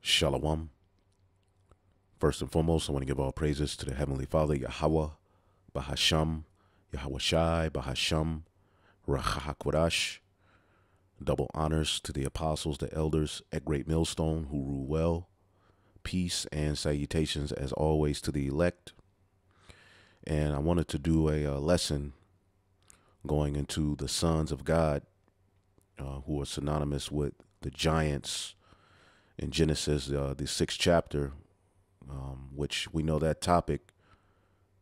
Shalom. First and foremost, I want to give all praises to the Heavenly Father, Yahweh, Bahasham, Yahweh Shai, Bahasham, Rachahakwadash. Double honors to the apostles, the elders at Great Millstone who rule well. Peace and salutations as always to the elect. And I wanted to do a lesson going into the sons of God who are synonymous with the giants in Genesis, the sixth chapter, which we know that topic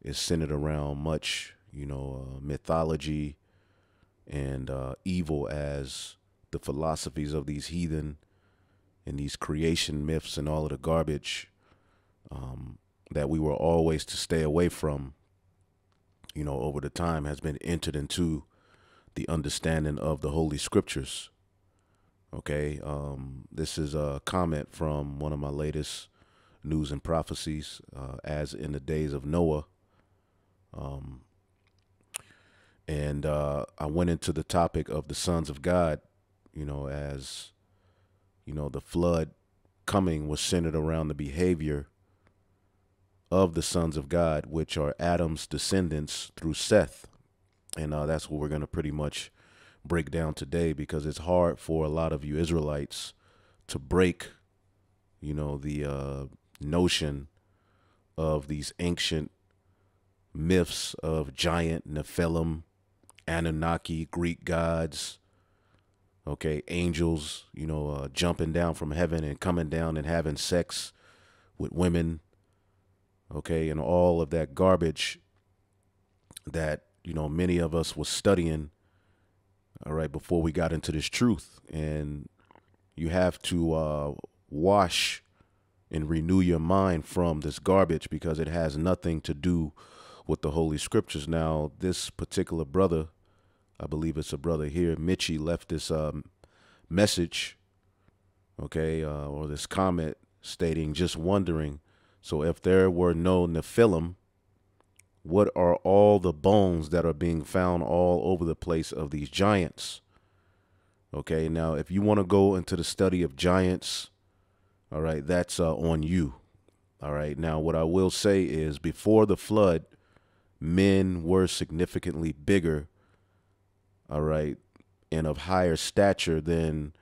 is centered around much, mythology and evil as the philosophies of these heathen and these creation myths and all of the garbage that we were always to stay away from, over the time has been entered into the understanding of the Holy Scriptures. Okay, this is a comment from one of my latest news and prophecies, as in the days of Noah. And I went into the topic of the sons of God, as, the flood coming was centered around the behavior of the sons of God, which are Adam's descendants through Seth. And that's what we're going to pretty much break down today, because it's hard for a lot of you Israelites to break, the notion of these ancient myths of giant Nephilim, Annunaki, Greek gods, okay, angels, jumping down from heaven and coming down and having sex with women, okay, and all of that garbage that, many of us was studying, all right, before we got into this truth. And you have to wash and renew your mind from this garbage, because it has nothing to do with the Holy Scriptures. Now, this particular brother, I believe it's a brother here, Mitchie, left this message, okay, or this comment stating, just wondering, so if there were no Nephilim, what are all the bones that are being found all over the place of these giants? Okay, now, if you want to go into the study of giants, all right, that's on you. All right, now, what I will say is, before the flood, men were significantly bigger, all right, and of higher stature than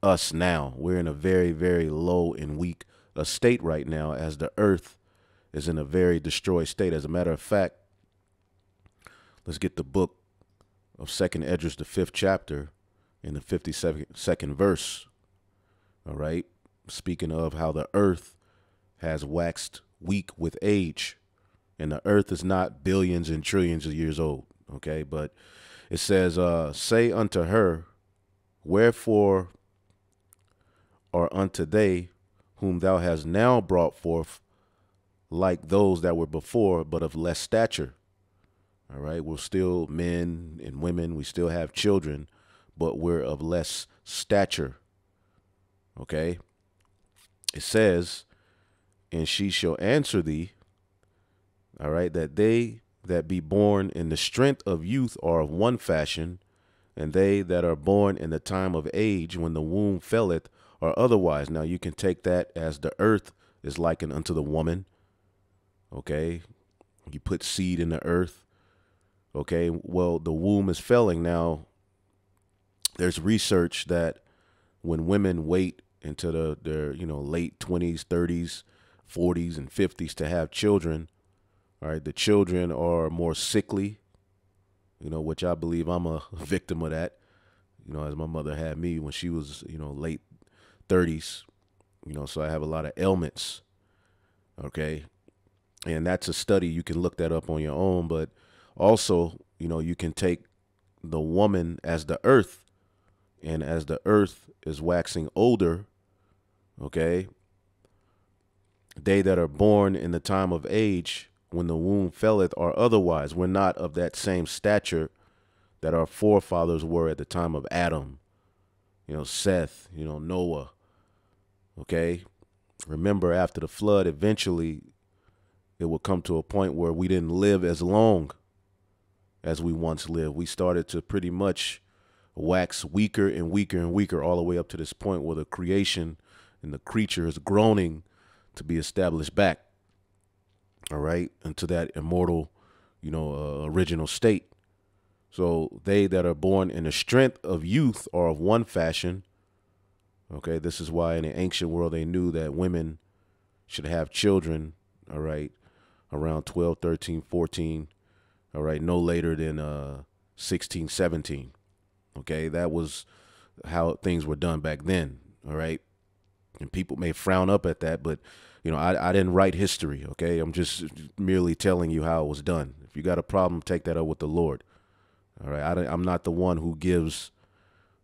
us now. We're in a very, very low and weak state right now, as the earth is in a very destroyed state. As a matter of fact, let's get the book of Second Esdras, the 5th chapter, in the 52nd verse. All right, speaking of how the earth has waxed weak with age, and the earth is not billions and trillions of years old. Okay, but it says, say unto her, wherefore are unto they whom thou hast now brought forth like those that were before, but of less stature. All right, we're still men and women, we still have children, but we're of less stature. Okay, it says, and she shall answer thee, all right, that they that be born in the strength of youth are of one fashion, and they that are born in the time of age, when the womb felleth, are otherwise. Now, you can take that as the earth is likened unto the woman. Okay, you put seed in the earth. Okay, well, the womb is felling. Now, there's research that when women wait into their late 20s, 30s, 40s, and 50s to have children, all right, the children are more sickly, which I believe I'm a victim of that, as my mother had me when she was, late 30s, so I have a lot of ailments. Okay, and that's a study. You can look that up on your own, but also, you can take the woman as the earth, and as the earth is waxing older, okay, they that are born in the time of age, when the womb felleth, are otherwise. We're not of that same stature that our forefathers were at the time of Adam, Seth, Noah. Okay, remember, after the flood, eventually it would come to a point where we didn't live as long as we once lived. We started to pretty much wax weaker and weaker and weaker, all the way up to this point where the creation and the creature is groaning to be established back, all right, into that immortal, original state. So they that are born in the strength of youth are of one fashion. Okay, this is why in the ancient world they knew that women should have children, all right, around 12, 13, 14, all right, no later than 16, 17. Okay, that was how things were done back then, all right? And people may frown up at that, but, I didn't write history, okay? I'm just merely telling you how it was done. If you got a problem, take that up with the Lord, all right? I'm not the one who gives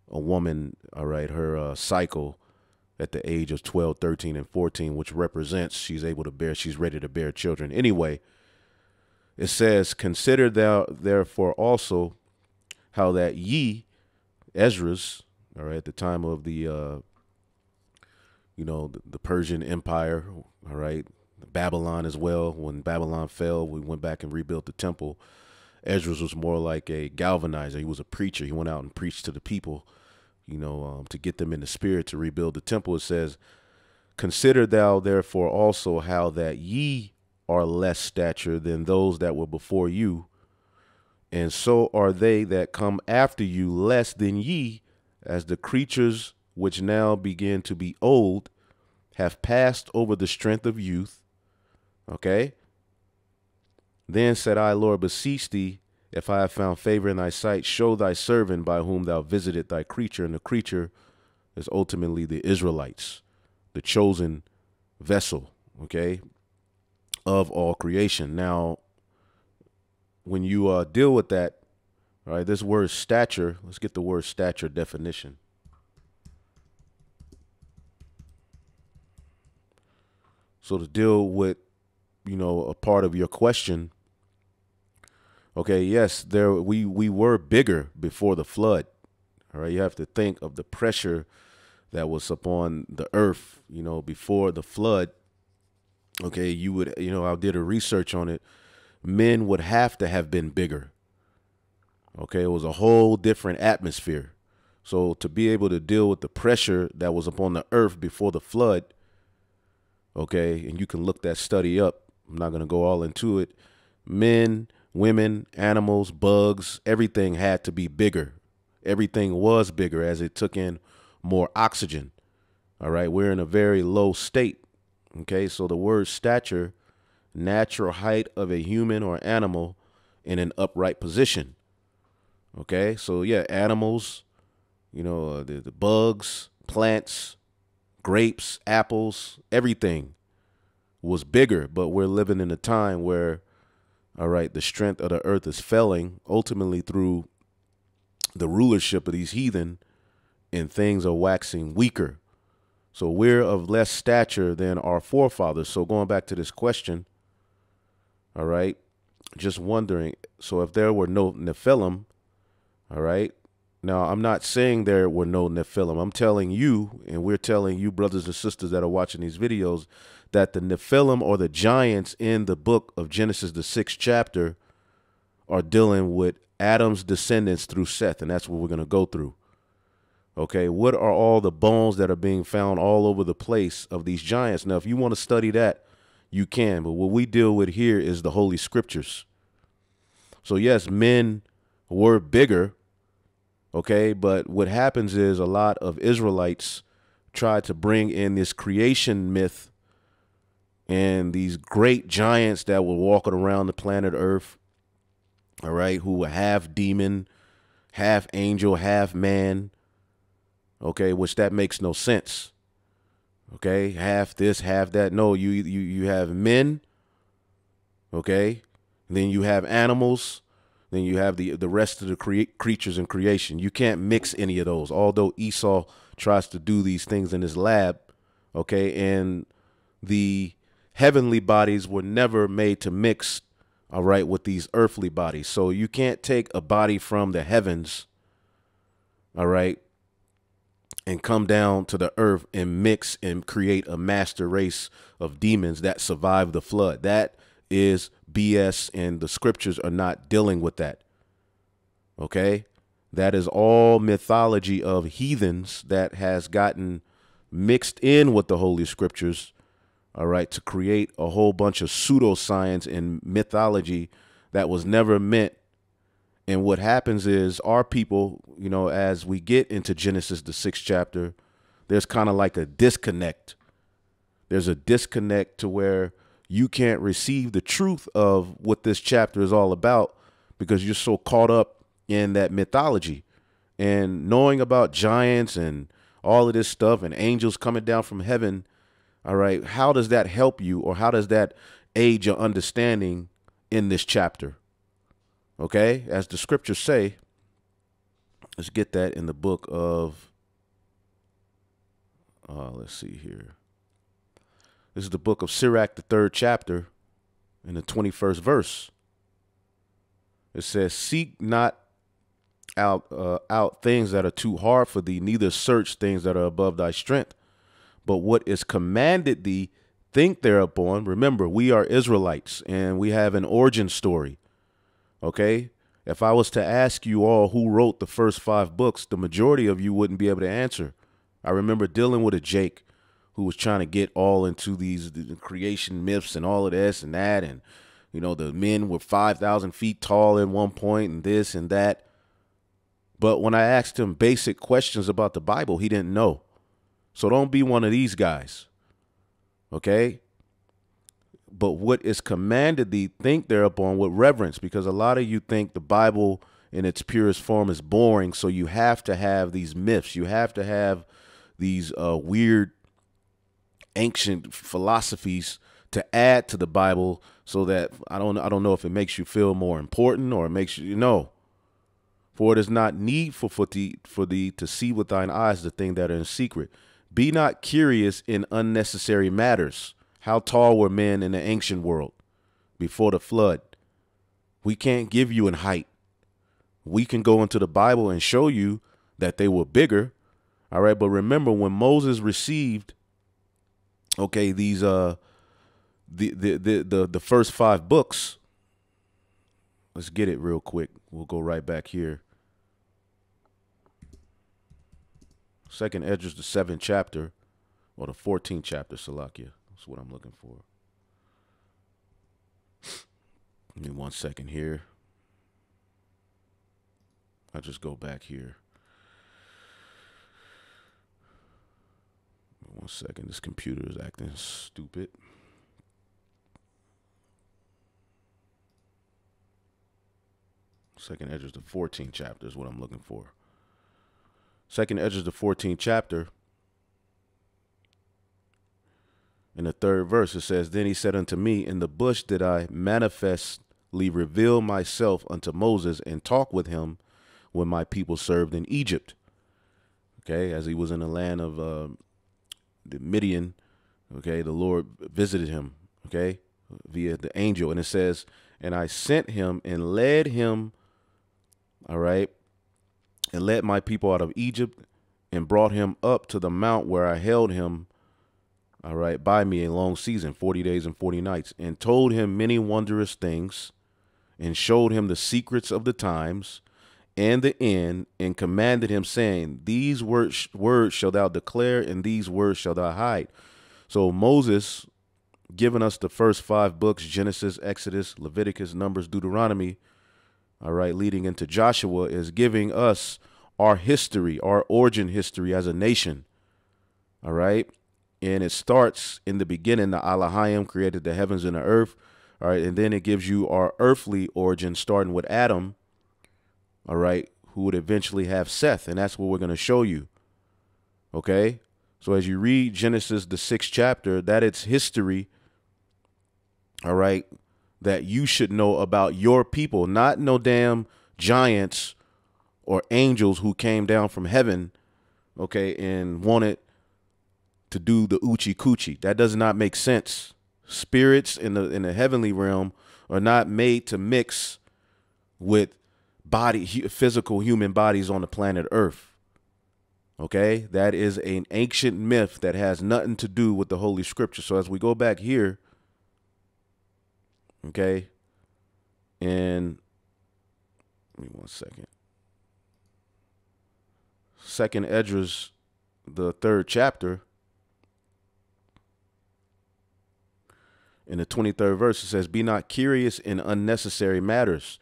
a woman, all right, her cycle at the age of 12, 13, and 14, which represents she's ready to bear children. Anyway, it says, consider thou therefore also how that ye, Ezra's, all right, at the time of the Persian Empire, all right, Babylon as well. When Babylon fell, we went back and rebuilt the temple. Ezra was more like a galvanizer. He was a preacher. He went out and preached to the people, to get them in the spirit to rebuild the temple. It says, consider thou therefore also how that ye are less stature than those that were before you, and so are they that come after you less than ye, as the creatures which now begin to be old have passed over the strength of youth. Okay. Then said I, Lord, beseech thee, if I have found favor in thy sight, show thy servant by whom thou visited thy creature. And the creature is ultimately the Israelites, the chosen vessel, okay, of all creation. Now, when you deal with that, all right, this word stature, let's get the word stature definition. So to deal with, a part of your question, okay, yes, we were bigger before the flood. All right, you have to think of the pressure that was upon the earth, before the flood. Okay, I did a research on it. Men would have to have been bigger. Okay, it was a whole different atmosphere. So to be able to deal with the pressure that was upon the earth before the flood, okay, and you can look that study up. I'm not going to go all into it. Men, women, animals, bugs, everything had to be bigger. Everything was bigger as it took in more oxygen. All right, we're in a very low state. Okay, so the word stature, natural height of a human or animal in an upright position. Okay, so yeah, animals, the bugs, plants, grapes, apples, everything was bigger, but we're living in a time where, all right, the strength of the earth is failing ultimately through the rulership of these heathen, and things are waxing weaker. So we're of less stature than our forefathers. So going back to this question, all right, just wondering, so if there were no Nephilim, all right, now I'm not saying there were no Nephilim. I'm telling you, and we're telling you, brothers and sisters that are watching these videos, that the Nephilim, or the giants in the book of Genesis, the 6th chapter, are dealing with Adam's descendants through Seth, and that's what we're going to go through. Okay, what are all the bones that are being found all over the place of these giants? Now, if you want to study that, you can, but what we deal with here is the Holy Scriptures. So yes, men were bigger, okay, but what happens is a lot of Israelites try to bring in this creation myth and these great giants that were walking around the planet Earth, all right, who were half demon, half angel, half man, okay, which that makes no sense. Okay, half this, half that. No, you have men, okay, then you have animals, then you have the rest of the creatures in creation. You can't mix any of those, although Esau tries to do these things in his lab, okay, and the heavenly bodies were never made to mix, all right, with these earthly bodies. So you can't take a body from the heavens, all right, and come down to the earth and mix and create a master race of demons that survive the flood. That is BS, and the scriptures are not dealing with that. Okay, that is all mythology of heathens that has gotten mixed in with the Holy Scriptures, all right, to create a whole bunch of pseudoscience and mythology that was never meant. And what happens is our people, you know, as we get into Genesis, the 6th chapter, there's kind of like a disconnect. There's a disconnect to where you can't receive the truth of what this chapter is all about because you're so caught up in that mythology and knowing about giants and all of this stuff and angels coming down from heaven. All right. How does that help you, or how does that aid your understanding in this chapter? Okay. As the scriptures say, let's get that in the book of, let's see here. This is the book of Sirach, the 3rd chapter, in the 21st verse. It says, seek not out things that are too hard for thee, neither search things that are above thy strength. But what is commanded thee, think thereupon. Remember, we are Israelites and we have an origin story. Okay. If I was to ask you all who wrote the first 5 books, the majority of you wouldn't be able to answer. I remember dealing with a Jake who was trying to get all into these creation myths and all of this and that. And, you know, the men were 5,000 feet tall at one point and this and that. But when I asked him basic questions about the Bible, he didn't know. So don't be one of these guys. Okay. But what is commanded thee, think thereupon with reverence, because a lot of you think the Bible in its purest form is boring. So you have to have these myths. You have to have these weird ancient philosophies to add to the Bible so that I don't know if it makes you feel more important or it makes you know. For it is not needful for thee to see with thine eyes the thing that are in secret. Be not curious in unnecessary matters. How tall were men in the ancient world before the flood? We can't give you in height. We can go into the Bible and show you that they were bigger. All right. But remember, when Moses received, okay, these the first 5 books. Let's get it real quick. We'll go right back here. 2nd Esdras, the 7th chapter, or the 14th chapter, Salakia. That's what I'm looking for. Give me 1 second here. I'll just go back here. 1 second. This computer is acting stupid. Second Esdras, the 14th chapter is what I'm looking for. 2nd Esdras, the 14th chapter. In the 3rd verse, it says, then he said unto me, in the bush did I manifestly reveal myself unto Moses and talk with him when my people served in Egypt. Okay, as he was in the land of the Midian, okay, the Lord visited him, okay, via the angel. And it says, and I sent him and led him, all right, and led my people out of Egypt and brought him up to the mount where I held him, all right, by me a long season, 40 days and 40 nights, and told him many wondrous things and showed him the secrets of the times and the end, and commanded him, saying, these words shall thou declare, and these words shall thou hide. So Moses, giving us the first 5 books, Genesis, Exodus, Leviticus, Numbers, Deuteronomy, all right, leading into Joshua, is giving us our history, our origin history as a nation. All right. And it starts in the beginning. The Elohim created the heavens and the earth. All right. And then it gives you our earthly origin, starting with Adam. All right. Who would eventually have Seth. And that's what we're going to show you. OK, so as you read Genesis, the 6th chapter, that it's history. All right. That you should know about your people, not no damn giants or angels who came down from heaven. OK, and wanted to do the Uchi Coochie. That does not make sense. Spirits in the heavenly realm are not made to mix with physical human bodies on the planet Earth. Okay, that is an ancient myth that has nothing to do with the Holy Scripture. So as we go back here, okay, and give me 1 second. 2nd Esdras, the 3rd chapter. In the 23rd verse, it says, be not curious in unnecessary matters.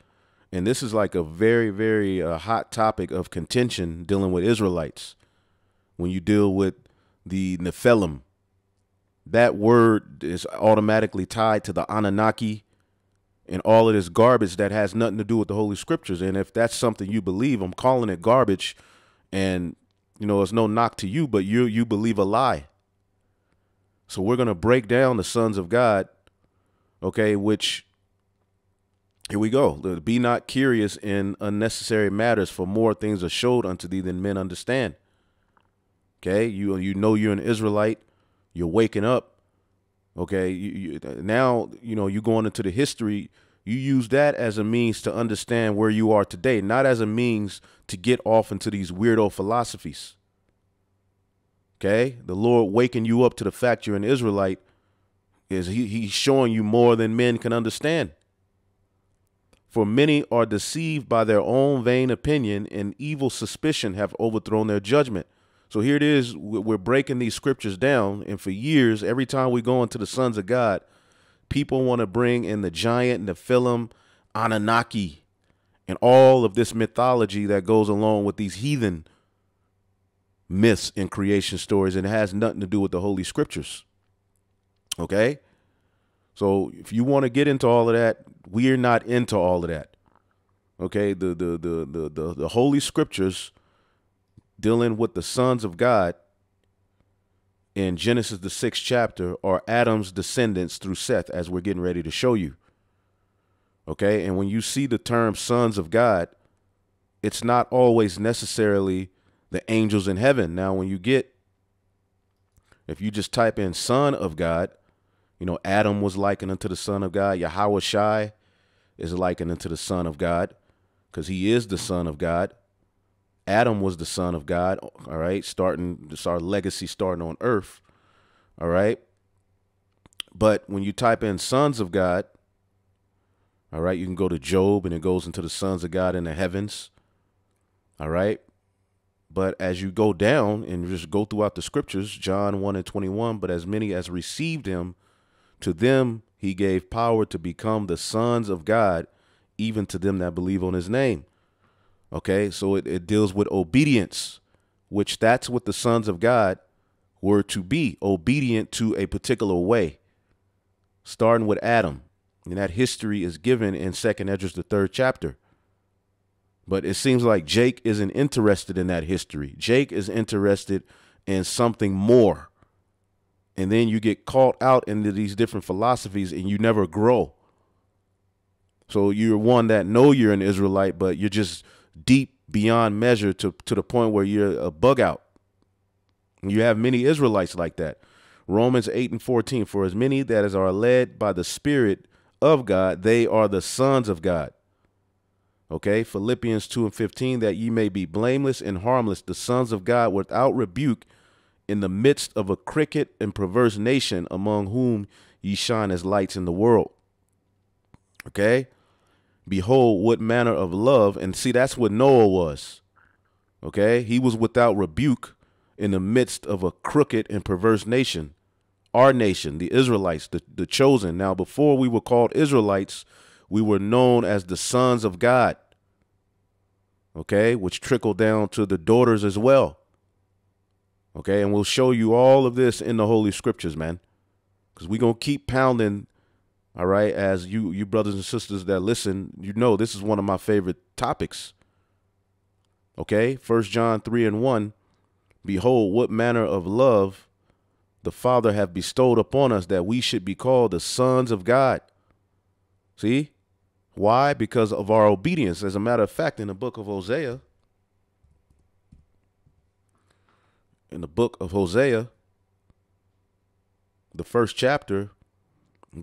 And this is like a very, very hot topic of contention dealing with Israelites. When you deal with the Nephilim, that word is automatically tied to the Annunaki and all of this garbage that has nothing to do with the Holy Scriptures. And if that's something you believe, I'm calling it garbage. And, you know, it's no knock to you, but you believe a lie. So we're going to break down the sons of God, okay, which, here we go. Be not curious in unnecessary matters, for more things are showed unto thee than men understand. Okay, you know you're an Israelite. You're waking up. Okay, now, you know, you're going into the history. You use that as a means to understand where you are today, not as a means to get off into these weirdo philosophies. Okay, the Lord waking you up to the fact you're an Israelite is he's showing you more than men can understand. For many are deceived by their own vain opinion, and evil suspicion have overthrown their judgment. So here it is. We're breaking these scriptures down. And for years, every time we go into the sons of God, people want to bring in the giant, Nephilim, Annunaki, and all of this mythology that goes along with these heathen myths and creation stories. And it has nothing to do with the Holy Scriptures. Okay. So if you want to get into all of that, we're not into all of that. Okay. The Holy Scriptures dealing with the sons of God in Genesis, the 6th chapter, are Adam's descendants through Seth, as we're getting ready to show you. Okay. And when you see the term sons of God, it's not always necessarily the angels in heaven. Now, if you just type in son of God, you know, Adam was likened unto the son of God. Yahweh Shai is likened unto the son of God, because he is the son of God. Adam was the son of God. All right. This our legacy starting on earth. All right. But when you type in sons of God, all right, you can go to Job and it goes into the sons of God in the heavens. All right. But as you go down and just go throughout the scriptures, John 1:21, but as many as received him, to them he gave power to become the sons of God, even to them that believe on his name. Okay, so it deals with obedience, which that's what the sons of God were to be, obedient to a particular way, starting with Adam. And that history is given in 2nd Esdras, the 3rd chapter. But it seems like Jake isn't interested in that history. Jake is interested in something more. And then you get caught out into these different philosophies and you never grow. So you're one that know you're an Israelite, but you're just deep beyond measure to the point where you're a bug out. And you have many Israelites like that. Romans 8:14, for as many that as are led by the Spirit of God, they are the sons of God. Okay, Philippians 2:15, that ye may be blameless and harmless, the sons of God without rebuke, in the midst of a crooked and perverse nation, among whom ye shine as lights in the world. Okay, behold, what manner of love. And see, that's what Noah was. Okay, he was without rebuke in the midst of a crooked and perverse nation. Our nation, the Israelites, the chosen. Now, before we were called Israelites, we were known as the sons of God. Okay, which trickled down to the daughters as well. Okay, and we'll show you all of this in the Holy Scriptures, man, because we're going to keep pounding. All right, as you brothers and sisters that listen, you know this is one of my favorite topics. Okay, 1 John 3:1, behold, what manner of love the Father hath bestowed upon us, that we should be called the sons of God. See? Why? Because of our obedience. As a matter of fact, in the book of Hosea, the 1st chapter,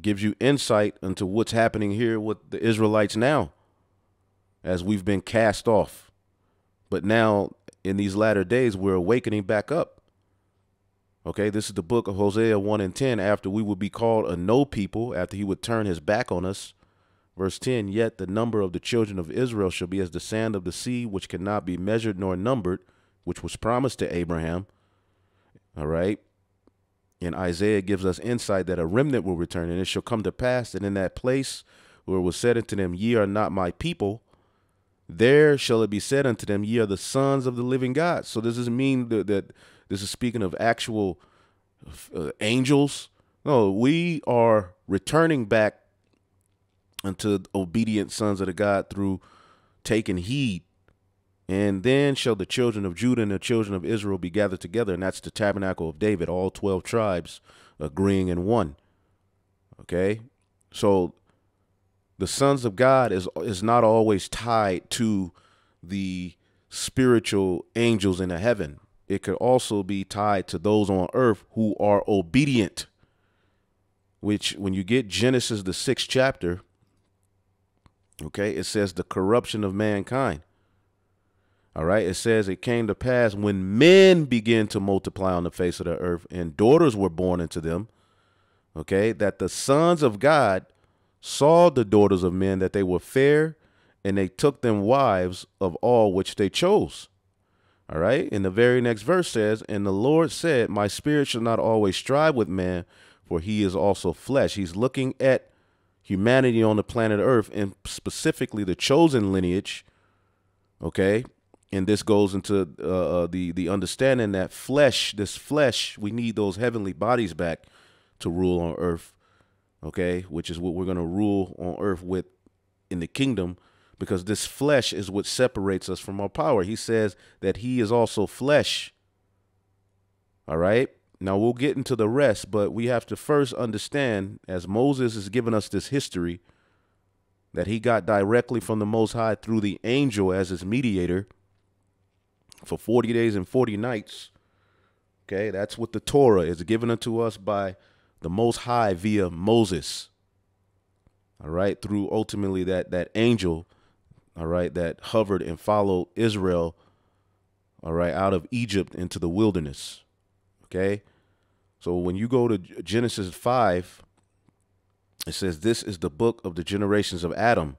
gives you insight into what's happening here with the Israelites now, as we've been cast off. But now, in these latter days, we're awakening back up. Okay, this is the book of Hosea 1:10. After we would be called a no people, after he would turn his back on us. Verse 10, yet the number of the children of Israel shall be as the sand of the sea, which cannot be measured nor numbered, which was promised to Abraham. All right. And Isaiah gives us insight that a remnant will return, and it shall come to pass that in that place where it was said unto them, ye are not my people, there shall it be said unto them, ye are the sons of the living God. So does this mean that this is speaking of actual angels? No, we are returning back unto obedient sons of the God through taking heed. And then shall the children of Judah and the children of Israel be gathered together. And that's the tabernacle of David, all 12 tribes agreeing in one. Okay. So the sons of God is not always tied to the spiritual angels in the heaven. It could also be tied to those on earth who are obedient, which when you get Genesis, the 6th chapter, okay, it says the corruption of mankind. All right. It says it came to pass when men began to multiply on the face of the earth and daughters were born into them. Okay. That the sons of God saw the daughters of men, that they were fair, and they took them wives of all which they chose. All right. And the very next verse says, and the Lord said, my spirit shall not always strive with man, for he is also flesh. He's looking at humanity on the planet Earth, and specifically the chosen lineage. Okay. And this goes into the understanding that this flesh, we need those heavenly bodies back to rule on earth. Okay, which is what we're going to rule on earth with in the kingdom, because this flesh is what separates us from our power. He says that he is also flesh. All right. Now we'll get into the rest, but we have to first understand, as Moses is giving us this history, that he got directly from the Most High through the angel as his mediator for 40 days and 40 nights. Okay, that's what the Torah is given unto us by the Most High via Moses. All right, through ultimately that angel, all right, that hovered and followed Israel, all right, out of Egypt into the wilderness. Okay, so when you go to Genesis 5, it says this is the book of the generations of Adam.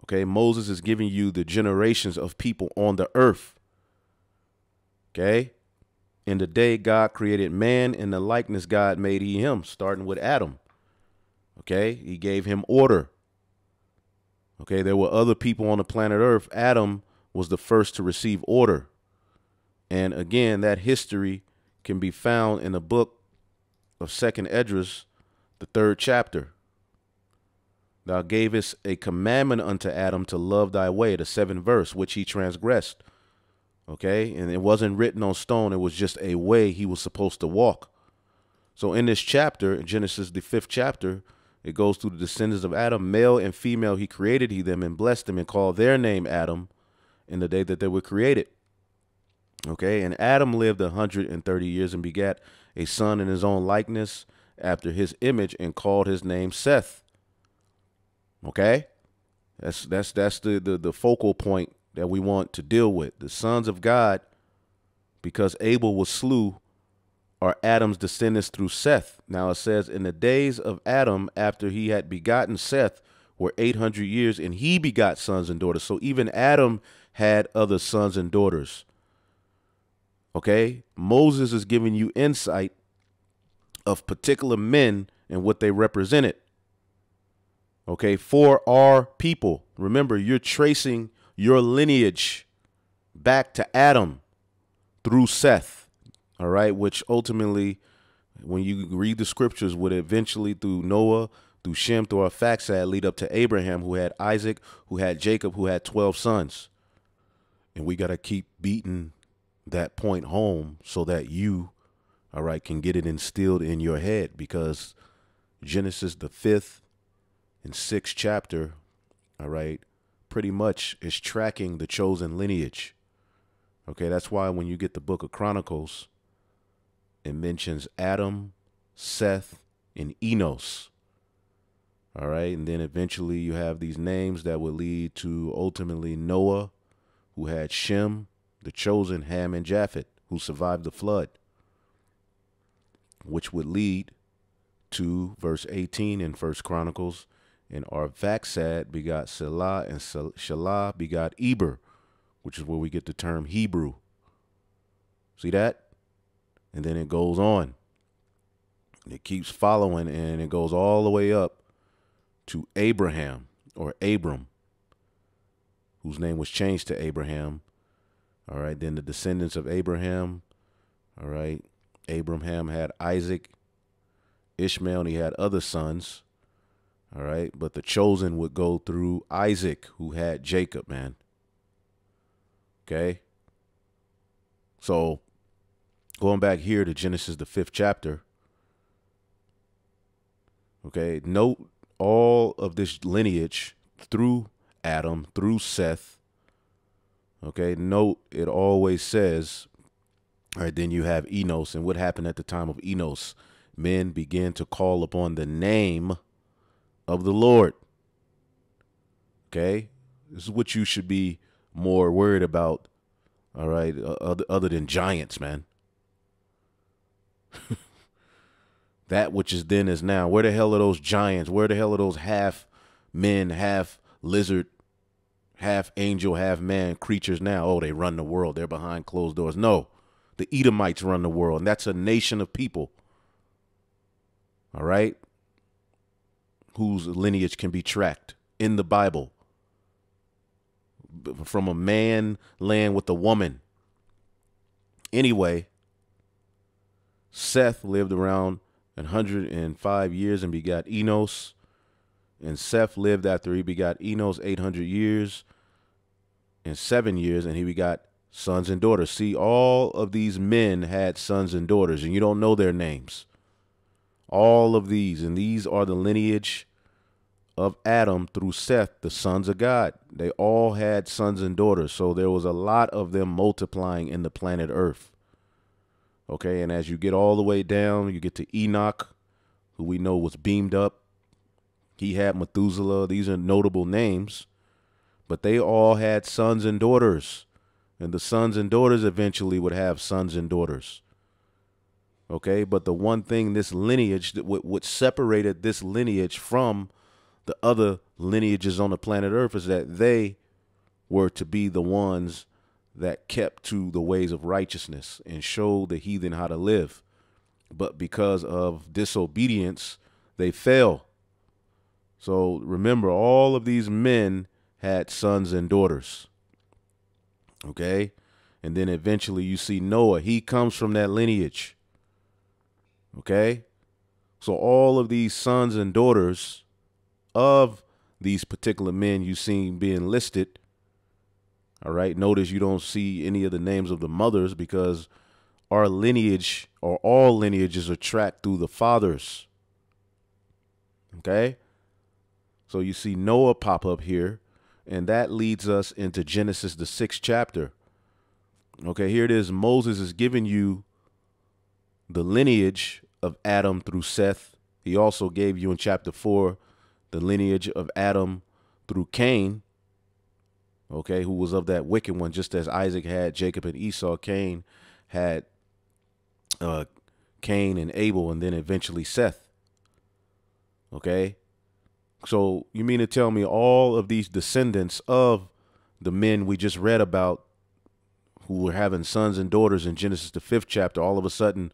Okay, Moses is giving you the generations of people on the earth. Okay, in the day God created man, in the likeness God made he him, starting with Adam. Okay, he gave him order. Okay, there were other people on the planet Earth. Adam was the first to receive order. And again, that history can be found in the book of 2nd Esdras, the 3rd chapter. Thou gavest a commandment unto Adam to love thy way, the 7th verse, which he transgressed. Okay, and it wasn't written on stone. It was just a way he was supposed to walk. So in this chapter, Genesis, the 5th chapter, it goes through the descendants of Adam, male and female. He created he them and blessed them and called their name Adam in the day that they were created. Okay, and Adam lived 130 years and begat a son in his own likeness after his image and called his name Seth. Okay, that's the focal point that we want to deal with. The sons of God, because Abel was slew, are Adam's descendants through Seth. Now it says, in the days of Adam, after he had begotten Seth, were 800 years, and he begot sons and daughters. So even Adam had other sons and daughters. Okay, Moses is giving you insight of particular men and what they represented. Okay, for our people. Remember, you're tracing your lineage back to Adam through Seth. All right, which ultimately, when you read the scriptures, would eventually through Noah, through Shem, through Arphaxad, lead up to Abraham, who had Isaac, who had Jacob, who had 12 sons. And we got to keep beating that point home so that you, all right, can get it instilled in your head, because Genesis, the 5th and 6th chapter, all right, pretty much is tracking the chosen lineage. Okay, that's why when you get the book of Chronicles, it mentions Adam, Seth, and Enos. All right, and then eventually you have these names that will lead to ultimately Noah, who had Shem, the chosen, Ham, and Japheth, who survived the flood, which would lead to verse 18 in 1 Chronicles, and Arphaxad begot Selah, and Shelah begot Eber, which is where we get the term Hebrew. See that? And then it goes on. And it keeps following, and it goes all the way up to Abraham, or Abram, whose name was changed to Abraham. All right. Then the descendants of Abraham. All right. Abraham had Isaac, Ishmael, and he had other sons. All right. But the chosen would go through Isaac, who had Jacob, man. Okay. So going back here to Genesis, the 5th chapter. Okay. Note all of this lineage through Adam, through Seth. Okay. Note it always says, all right, then you have Enos. And what happened at the time of Enos? Men began to call upon the name of the Lord. Okay. This is what you should be more worried about. All right. Other than giants, man. That which is then is now. Where the hell are those giants? Where the hell are those half men, half lizard, half angel, half man creatures now? Oh, they run the world. They're behind closed doors. No, the Edomites run the world, and that's a nation of people. All right. Whose lineage can be tracked in the Bible. From a man land with a woman. Anyway, Seth lived around 105 years and begot Enos. And Seth lived after he begot Enos 800 years and 7 years, and he begot sons and daughters. See, all of these men had sons and daughters, and you don't know their names. All of these, and these are the lineage of Adam through Seth, the sons of God. They all had sons and daughters, so there was a lot of them multiplying in the planet Earth. Okay, and as you get all the way down, you get to Enoch, who we know was beamed up. He had Methuselah. These are notable names, but they all had sons and daughters, and the sons and daughters eventually would have sons and daughters. Okay, but the one thing, this lineage, that what separated this lineage from the other lineages on the planet Earth, is that they were to be the ones that kept to the ways of righteousness and showed the heathen how to live. But because of disobedience, they fell. So remember, all of these men had sons and daughters. Okay. And then eventually you see Noah. He comes from that lineage. Okay. So all of these sons and daughters of these particular men you see being listed. All right. Notice you don't see any of the names of the mothers, because our lineage, or all lineages, are tracked through the fathers. Okay. So you see Noah pop up here, and that leads us into Genesis, the 6th chapter. Okay. Here it is. Moses is giving you the lineage of Adam through Seth. He also gave you in chapter 4 the lineage of Adam through Cain. Okay, who was of that wicked one, just as Isaac had Jacob and Esau. Cain had Cain and Abel, and then eventually Seth. Okay, so you mean to tell me all of these descendants of the men we just read about, who were having sons and daughters in Genesis, the 5th chapter, all of a sudden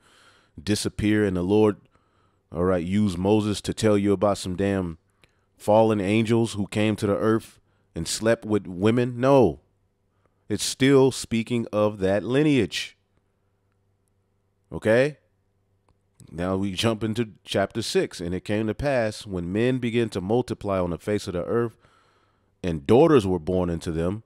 disappear, and the Lord, all right, used Moses to tell you about some damn fallen angels who came to the earth and slept with women? No, it's still speaking of that lineage. Okay. Now we jump into chapter 6. And it came to pass, when men began to multiply on the face of the earth, and daughters were born into them.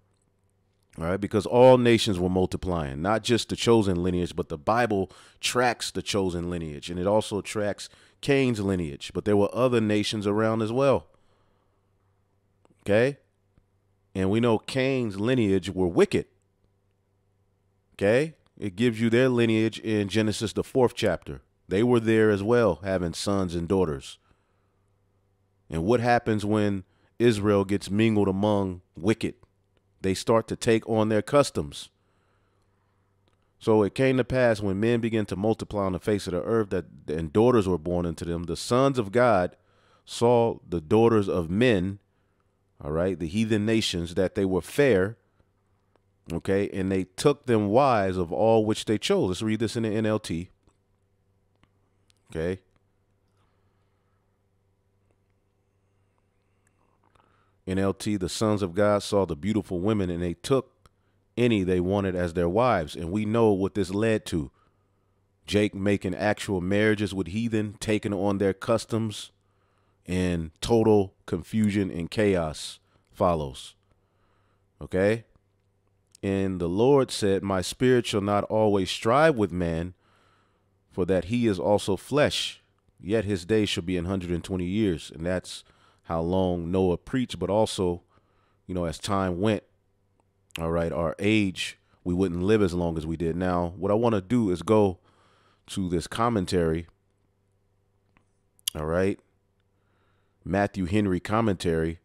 All right. Because all nations were multiplying, not just the chosen lineage, but the Bible tracks the chosen lineage, and it also tracks Cain's lineage. But there were other nations around as well. Okay. And we know Cain's lineage were wicked. Okay. It gives you their lineage in Genesis, the 4th chapter. They were there as well, having sons and daughters. And what happens when Israel gets mingled among wicked? They start to take on their customs. So it came to pass, when men began to multiply on the face of the earth, and daughters were born into them, the sons of God saw the daughters of men, all right, the heathen nations, that they were fair. Okay. And they took them wives of all which they chose. Let's read this in the NLT. Okay. NLT, the sons of God saw the beautiful women and they took any they wanted as their wives. And we know what this led to. Jake making actual marriages with heathen, taking on their customs, and total confusion and chaos follows. Okay? And the Lord said, my spirit shall not always strive with man, for that he is also flesh, yet his days shall be 120 years. And that's how long Noah preached, but also, you know, as time went, all right, our age, we wouldn't live as long as we did. Now, what I want to do is go to this commentary, all right, Matthew Henry commentary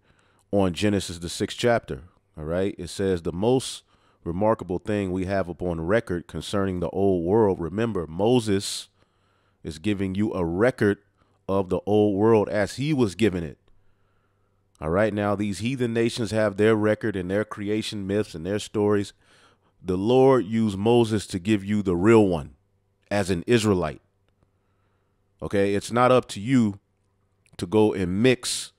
on Genesis, the 6th chapter, all right. It says the most remarkable thing we have upon record concerning the old world. Remember, Moses is giving you a record of the old world as he was given it. All right. Now, these heathen nations have their record and their creation myths and their stories. The Lord used Moses to give you the real one as an Israelite. OK, it's not up to you to go and mix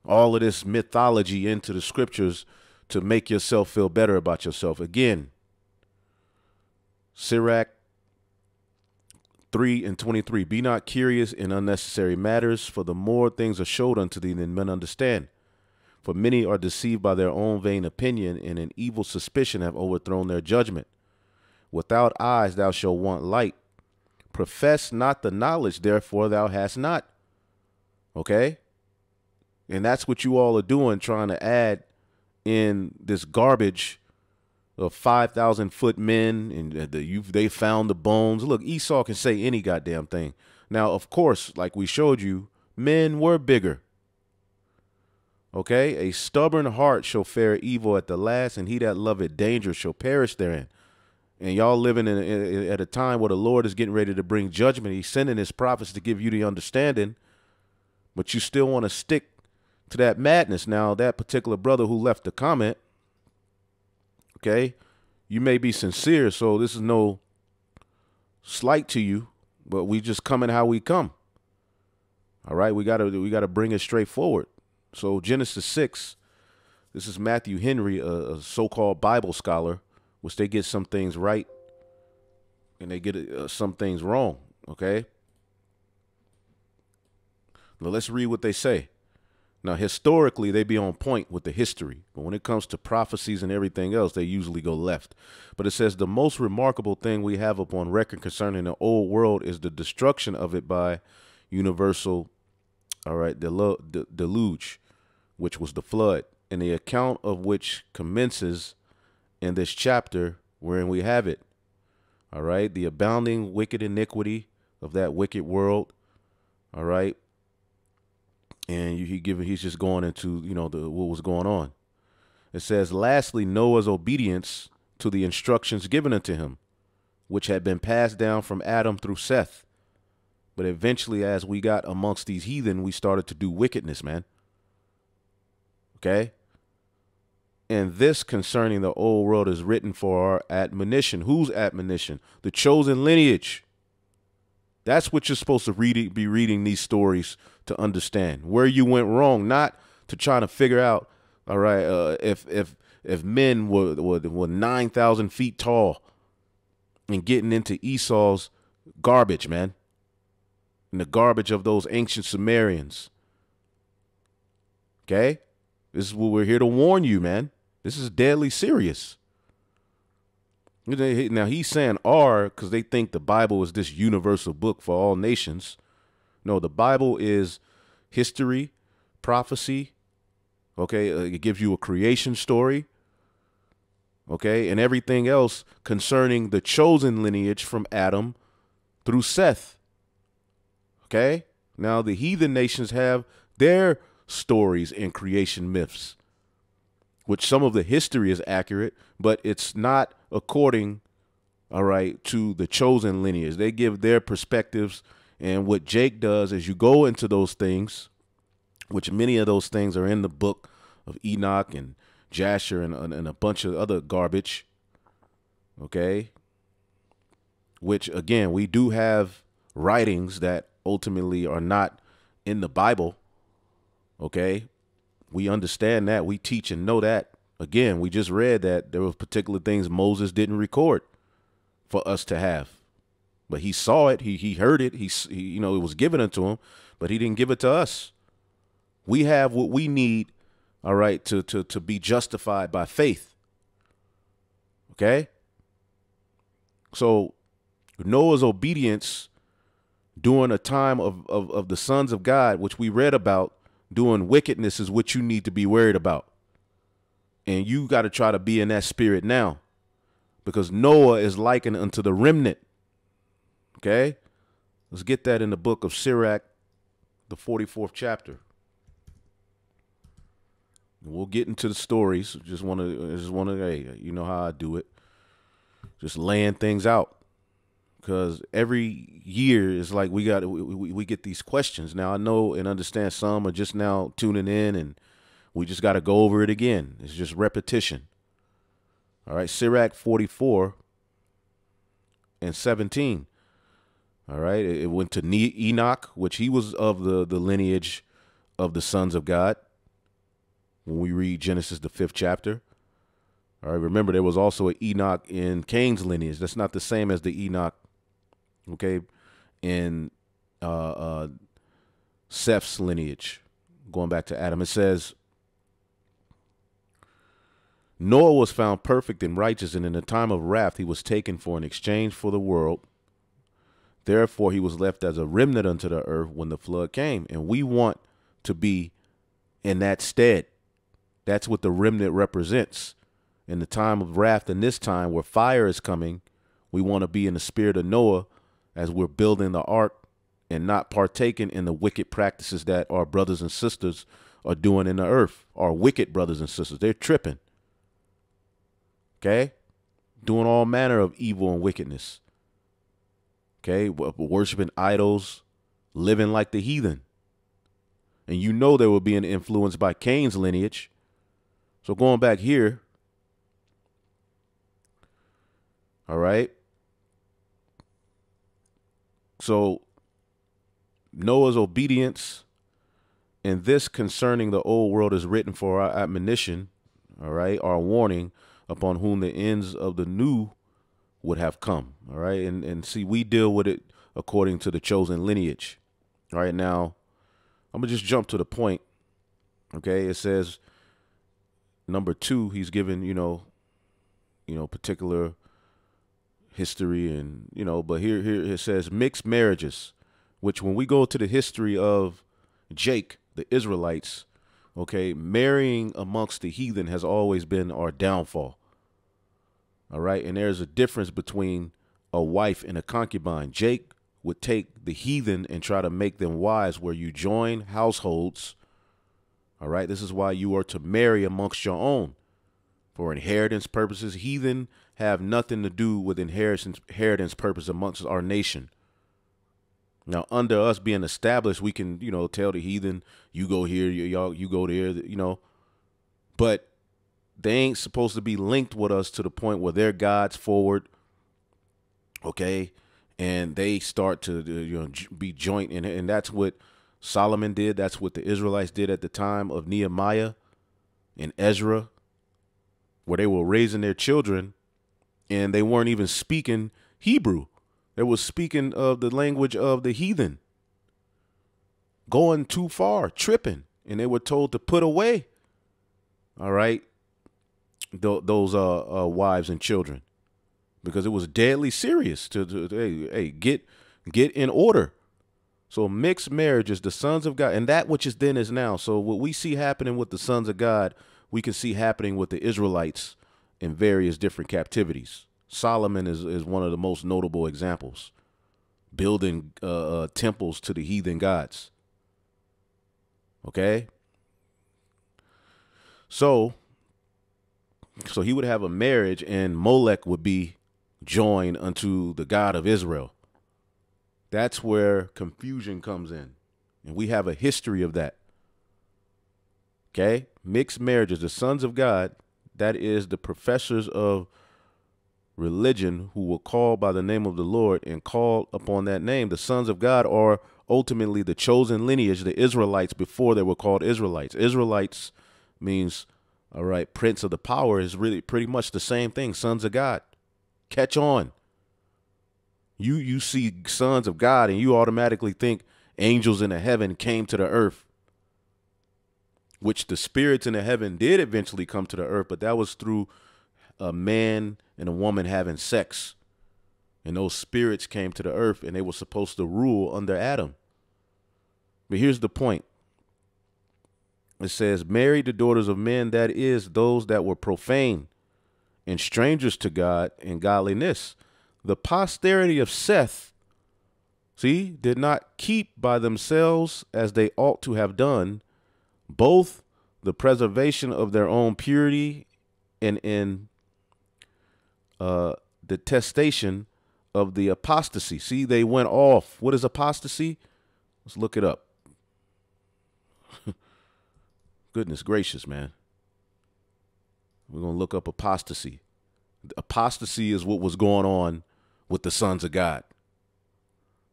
all of this mythology into the scriptures to make yourself feel better about yourself. Again, Sirach 3:23, be not curious in unnecessary matters, for the more things are showed unto thee than men understand. For many are deceived by their own vain opinion, and an evil suspicion have overthrown their judgment. Without eyes thou shalt want light. Profess not the knowledge, therefore thou hast not. Okay? And that's what you all are doing, trying to add in this garbage of 5,000-foot men, and they found the bones. Look, Esau can say any goddamn thing. Now, of course, like we showed you, men were bigger. Okay? A stubborn heart shall fare evil at the last, and he that loveth danger shall perish therein. And y'all living at a time where the Lord is getting ready to bring judgment. He's sending his prophets to give you the understanding, but you still want to stick to that madness. Now, that particular brother who left the comment, okay, you may be sincere, so this is no slight to you, but we just coming how we come. All right, we gotta bring it straight forward. So Genesis 6, this is Matthew Henry, a so-called Bible scholar, which they get some things right and they get some things wrong. Okay, now let's read what they say. Now, historically, they be on point with the history, but when it comes to prophecies and everything else, they usually go left. But it says the most remarkable thing we have upon record concerning the old world is the destruction of it by universal, all right, deluge, which was the flood, and the account of which commences in this chapter wherein we have it. All right, the abounding wicked iniquity of that wicked world. All right. And he's just going into, you know, what was going on. It says, lastly, Noah's obedience to the instructions given unto him, which had been passed down from Adam through Seth. But eventually, as we got amongst these heathen, we started to do wickedness, man. Okay. And this concerning the old world is written for our admonition. Whose admonition? The chosen lineage. That's what you're supposed to be reading these stories to understand where you went wrong, not to try to figure out, all right, if men were 9,000 feet tall and getting into Esau's garbage, man, and the garbage of those ancient Sumerians. Okay, this is what we're here to warn you, man. This is deadly serious. Now, he's saying "are" because they think the Bible is this universal book for all nations. No, the Bible is history, prophecy. Okay, it gives you a creation story. Okay, and everything else concerning the chosen lineage from Adam through Seth. Okay, now the heathen nations have their stories and creation myths, which some of the history is accurate, but it's not according, all right, to the chosen lineage. They give their perspectives, and what Jake does is you go into those things, which many of those things are in the book of Enoch and Jasher and a bunch of other garbage, okay, which, again, we do have writings that ultimately are not in the Bible, okay, We understand that. We teach and know that. Again, we just read that there were particular things Moses didn't record for us to have. But he saw it. He heard it. It was given unto him, but he didn't give it to us. We have what we need, all right, to be justified by faith. Okay? So Noah's obedience during a time of the sons of God, which we read about, doing wickedness is what you need to be worried about. And you got to try to be in that spirit now, because Noah is likened unto the remnant. Okay? Let's get that in the book of Sirach, the 44th chapter. And we'll get into the stories. Just want to, hey, you know how I do it. Just laying things out. Because every year is like we get these questions. Now I know and understand some are just now tuning in, and we just got to go over it again. It's just repetition. All right, Sirach 44 and 17. All right, it went to Enoch, which he was of the lineage of the sons of God. When we read Genesis, the 5th chapter. All right, remember there was also an Enoch in Cain's lineage. That's not the same as the Enoch, okay, in Seth's lineage, going back to Adam. It says, Noah was found perfect and righteous, and in the time of wrath he was taken for an exchange for the world. Therefore he was left as a remnant unto the earth when the flood came. And we want to be in that stead. That's what the remnant represents. In the time of wrath, in this time where fire is coming, we want to be in the spirit of Noah as we're building the ark and not partaking in the wicked practices that our brothers and sisters are doing in the earth. Our wicked brothers and sisters, they're tripping. Okay? Doing all manner of evil and wickedness. Okay? Worshiping idols, living like the heathen. And you know they were being influenced by Cain's lineage. So going back here, all right. So Noah's obedience and this concerning the old world is written for our admonition, all right, our warning, upon whom the ends of the new would have come, all right. And see, we deal with it according to the chosen lineage. All right, now I'm gonna just jump to the point. Okay, it says number 2, he's given, particular history and, but here it says mixed marriages, which when we go to the history of Jake, the Israelites, okay, marrying amongst the heathen has always been our downfall. All right. And there's a difference between a wife and a concubine. Jake would take the heathen and try to make them wives, where you join households. All right. This is why you are to marry amongst your own for inheritance purposes. Heathen have nothing to do with inheritance purpose amongst our nation. Now, under us being established, we can, tell the heathen, you go here, you go there, but they ain't supposed to be linked with us to the point where they're God's forward. Okay. And they start to, be joint. And that's what Solomon did. That's what the Israelites did at the time of Nehemiah and Ezra, where they were raising their children and they weren't even speaking Hebrew. They were speaking of the language of the heathen, going too far, tripping. And they were told to put away, all right, those wives and children, because it was deadly serious to get in order. So mixed marriages, the sons of God, and that which is then is now. So what we see happening with the sons of God, we can see happening with the Israelites in various different captivities. Solomon is one of the most notable examples, building temples to the heathen gods. Okay. So he would have a marriage, and Molech would be joined unto the God of Israel. That's where confusion comes in. And we have a history of that. Okay. Mixed marriages, the sons of God, that is the professors of religion who will call by the name of the Lord and call upon that name. The sons of God are ultimately the chosen lineage, the Israelites, before they were called Israelites. Israelites means, all right, prince of the power is really pretty much the same thing. Sons of God. Catch on. You see sons of God and you automatically think angels in the heaven came to the earth, which the spirits in the heaven did eventually come to the earth, but that was through a man and a woman having sex. And those spirits came to the earth and they were supposed to rule under Adam. But here's the point. It says, married the daughters of men, that is, those that were profane and strangers to God and godliness. The posterity of Seth, see, did not keep by themselves as they ought to have done, both the preservation of their own purity and in detestation of the apostasy. See, they went off. What is apostasy? Let's look it up. Goodness gracious, man. We're going to look up apostasy. Apostasy is what was going on with the sons of God.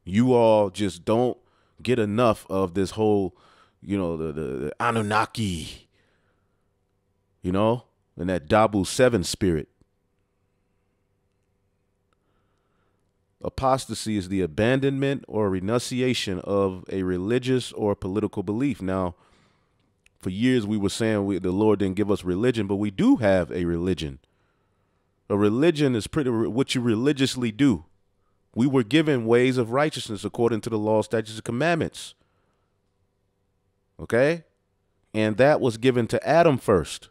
You all just don't get enough of this whole, the Annunaki, and that Dabu 7 spirit. Apostasy is the abandonment or renunciation of a religious or political belief. Now, for years we were saying the Lord didn't give us religion, but we do have a religion. A religion is pretty what you religiously do. We were given ways of righteousness according to the law, statutes, and commandments. Okay? And that was given to Adam first.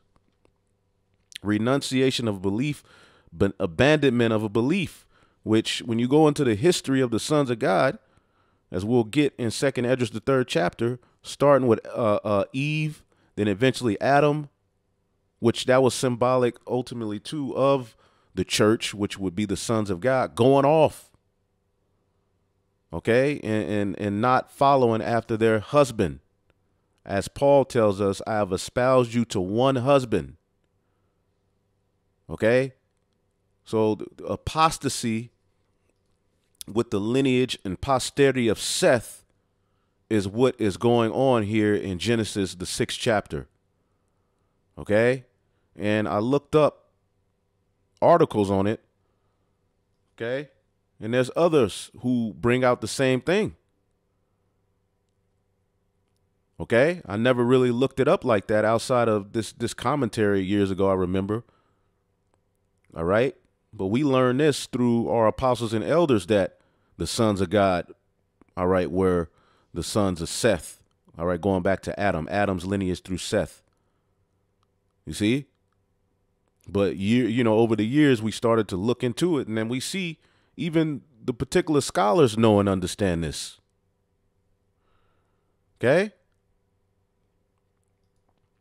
Renunciation of belief, but abandonment of a belief, which when you go into the history of the sons of God, as we'll get in 2nd Esdras, the 3rd chapter, starting with Eve, then eventually Adam, which that was symbolic ultimately too of the church, which would be the sons of God, going off. Okay, and not following after their husband. As Paul tells us, I have espoused you to one husband. Okay, so the apostasy with the lineage and posterity of Seth is what is going on here in Genesis, the 6th chapter. Okay, and I looked up articles on it. Okay, and there's others who bring out the same thing. Okay, I never really looked it up like that outside of this commentary years ago, I remember. All right, but we learned this through our apostles and elders that the sons of God, all right, were the sons of Seth. All right, going back to Adam, Adam's lineage through Seth. You see? But over the years, we started to look into it, and then we see even the particular scholars know and understand this. Okay?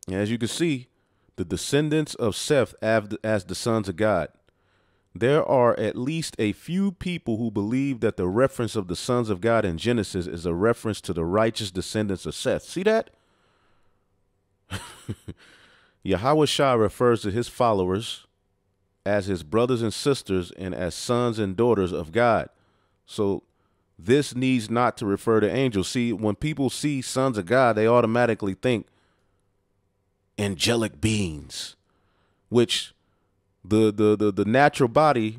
And as you can see, the descendants of Seth as the sons of God. There are at least a few people who believe that the reference of the sons of God in Genesis is a reference to the righteous descendants of Seth. See that? Yahweh Shah refers to his followers as his brothers and sisters and as sons and daughters of God. So this needs not to refer to angels. See, when people see sons of God, they automatically think angelic beings, which the natural body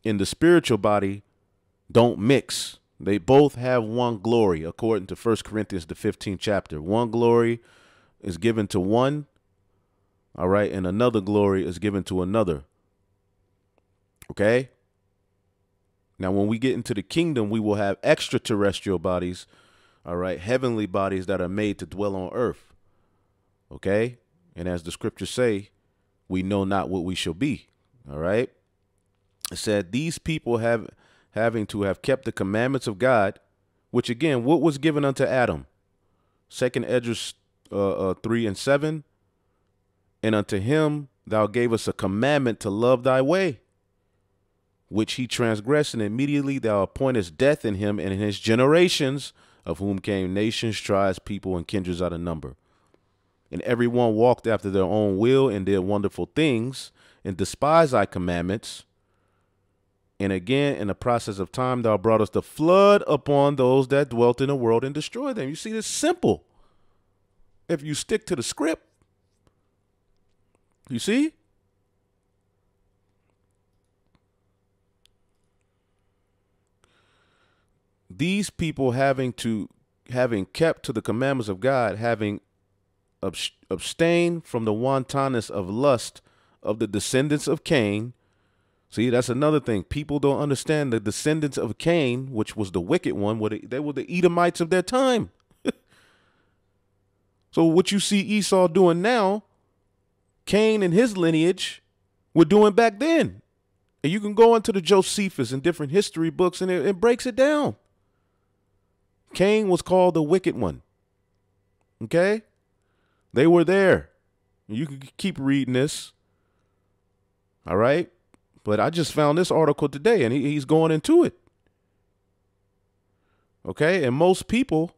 and the spiritual body don't mix. They both have one glory, according to 1 Corinthians, the 15th chapter. One glory is given to one, all right, and another glory is given to another. Okay? Now, when we get into the kingdom, we will have extraterrestrial bodies, all right, heavenly bodies that are made to dwell on earth. Okay? And as the scriptures say, we know not what we shall be. All right. It said these people having to have kept the commandments of God, which again, what was given unto Adam? 2nd Esdras 3:7. And unto him thou gavest a commandment to love thy way, which he transgressed, and immediately thou appointest death in him and in his generations, of whom came nations, tribes, people, and kindreds out of number. And everyone walked after their own will and did wonderful things and despised thy commandments And again, in the process of time, thou broughtest the flood upon those that dwelt in the world and destroyed them. You see, it's simple. If you stick to the script, you see? These people having kept to the commandments of God, having abstained from the wantonness of lust of the descendants of Cain. See, that's another thing. People don't understand the descendants of Cain, which was the wicked one. They were the Edomites of their time. So what you see Esau doing now, Cain and his lineage were doing back then. And you can go into the Josephus and different history books, and it breaks it down. Cain was called the wicked one. Okay? They were there. You can keep reading this. All right? But I just found this article today, and he's going into it. Okay? And most people,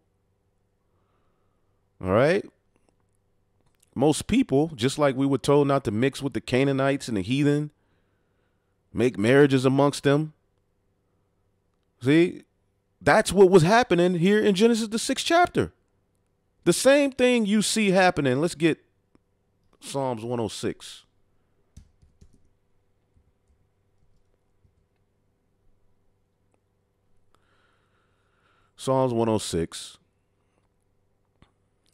all right, most people, just like we were told not to mix with the Canaanites and the heathen, make marriages amongst them. See, that's what was happening here in Genesis, the 6th chapter. The same thing you see happening. Let's get Psalms 106. Psalms 106.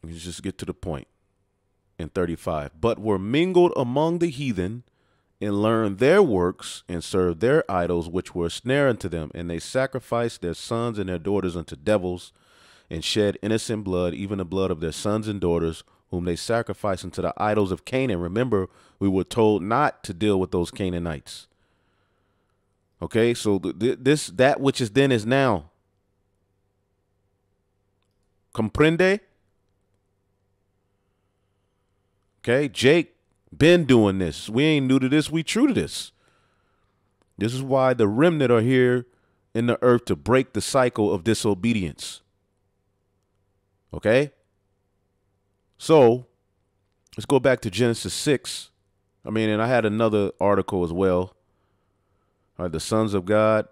You just get to the point. In 35. But were mingled among the heathen, and learned their works, and served their idols, which were a snare unto them. And they sacrificed their sons and their daughters unto devils, and shed innocent blood, even the blood of their sons and daughters, whom they sacrificed unto the idols of Canaan. Remember, we were told not to deal with those Canaanites. Okay, so that which is then is now. Comprende? Okay, Jake been doing this. We ain't new to this. We true to this. This is why the remnant are here in the earth, to break the cycle of disobedience. Okay? So, let's go back to Genesis 6. And I had another article as well. All right, the sons of God,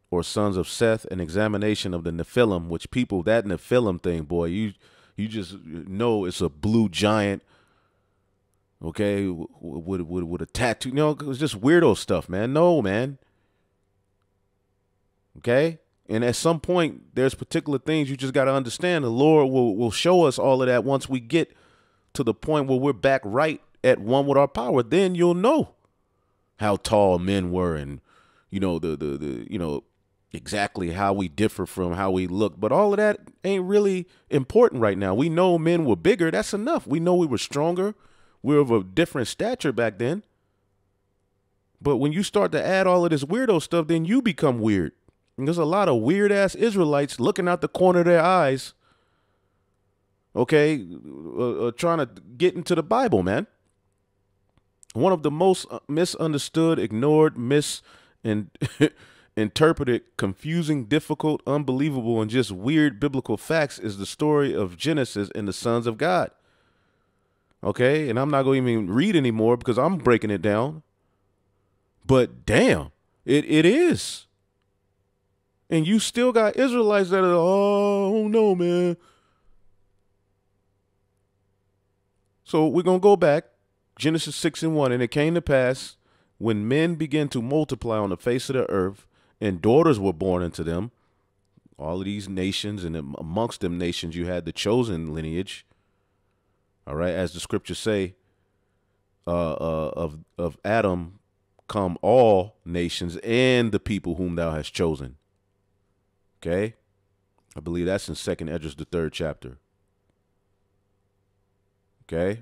or sons of Seth, an examination of the Nephilim, which people, that Nephilim thing, boy, you just know it's a blue giant. Okay, with a tattoo, it was just weirdo stuff, man. No, man. Okay, and at some point, there's particular things you just got to understand. The Lord will show us all of that once we get to the point where we're back right at one with our power. Then you'll know how tall men were, and exactly how we differ from how we look. But all of that ain't really important right now. We know men were bigger. That's enough. We know we were stronger. We were of a different stature back then. But when you start to add all of this weirdo stuff, then you become weird. And there's a lot of weird ass Israelites looking out the corner of their eyes, okay, trying to get into the Bible, man. One of the most misunderstood, ignored, interpreted, confusing, difficult, unbelievable, and just weird biblical facts is the story of Genesis and the sons of God. Okay, and I'm not going to even read anymore because I'm breaking it down. But damn, it is. And you still got Israelites that are, oh no, man. So we're going to go back, Genesis 6:1, and it came to pass when men began to multiply on the face of the earth, and daughters were born unto them, all of these nations, and amongst them nations you had the chosen lineage. All right, as the scriptures say, of Adam come all nations and the people whom thou hast chosen. Okay, I believe that's in 2nd Esdras, the 3rd chapter. Okay,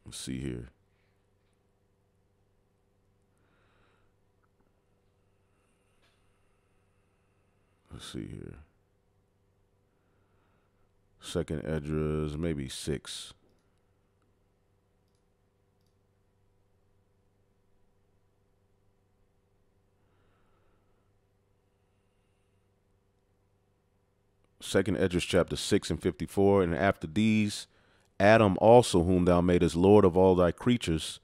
let's see here. Let's see here. 2nd Esdras, maybe 6. Second Esdras chapter 6 and 54. And after these, Adam also, whom thou madest Lord of all thy creatures,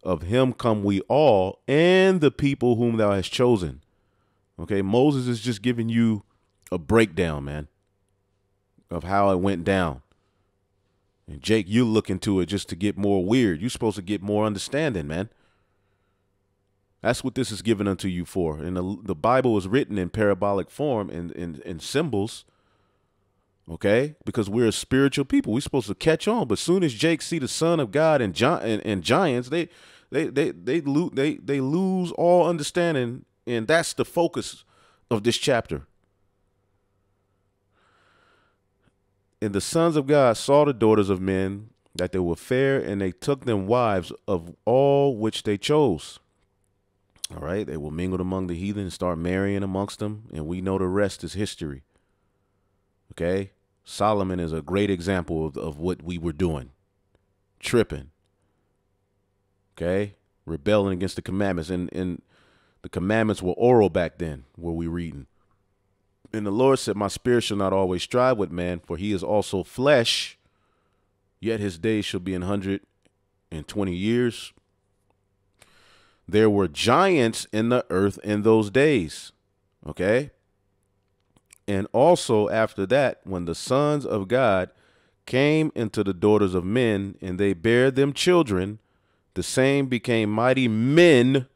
Of him come we all, and the people whom thou hast chosen. Okay, Moses is just giving you a breakdown, man, of how it went down. And Jake, you look into it just to get more weird. You're supposed to get more understanding, man. That's what this is given unto you for. And the Bible was written in parabolic form and in symbols, okay? Because we're a spiritual people. We're supposed to catch on. But soon as Jake see the Son of God and giants, they lose all understanding, and that's the focus of this chapter. And the sons of God saw the daughters of men, that they were fair, and they took them wives of all which they chose. All right, they will mingle among the heathen and start marrying amongst them, and we know the rest is history. Okay, Solomon is a great example of what we were doing, tripping. Okay, rebelling against the commandments, and the commandments were oral back then, were we reading. And the Lord said, my spirit shall not always strive with man, for he is also flesh, yet his days shall be 120 years. There were giants in the earth in those days. Okay. And also after that, when the sons of God came into the daughters of men, and they bare them children, the same became mighty men,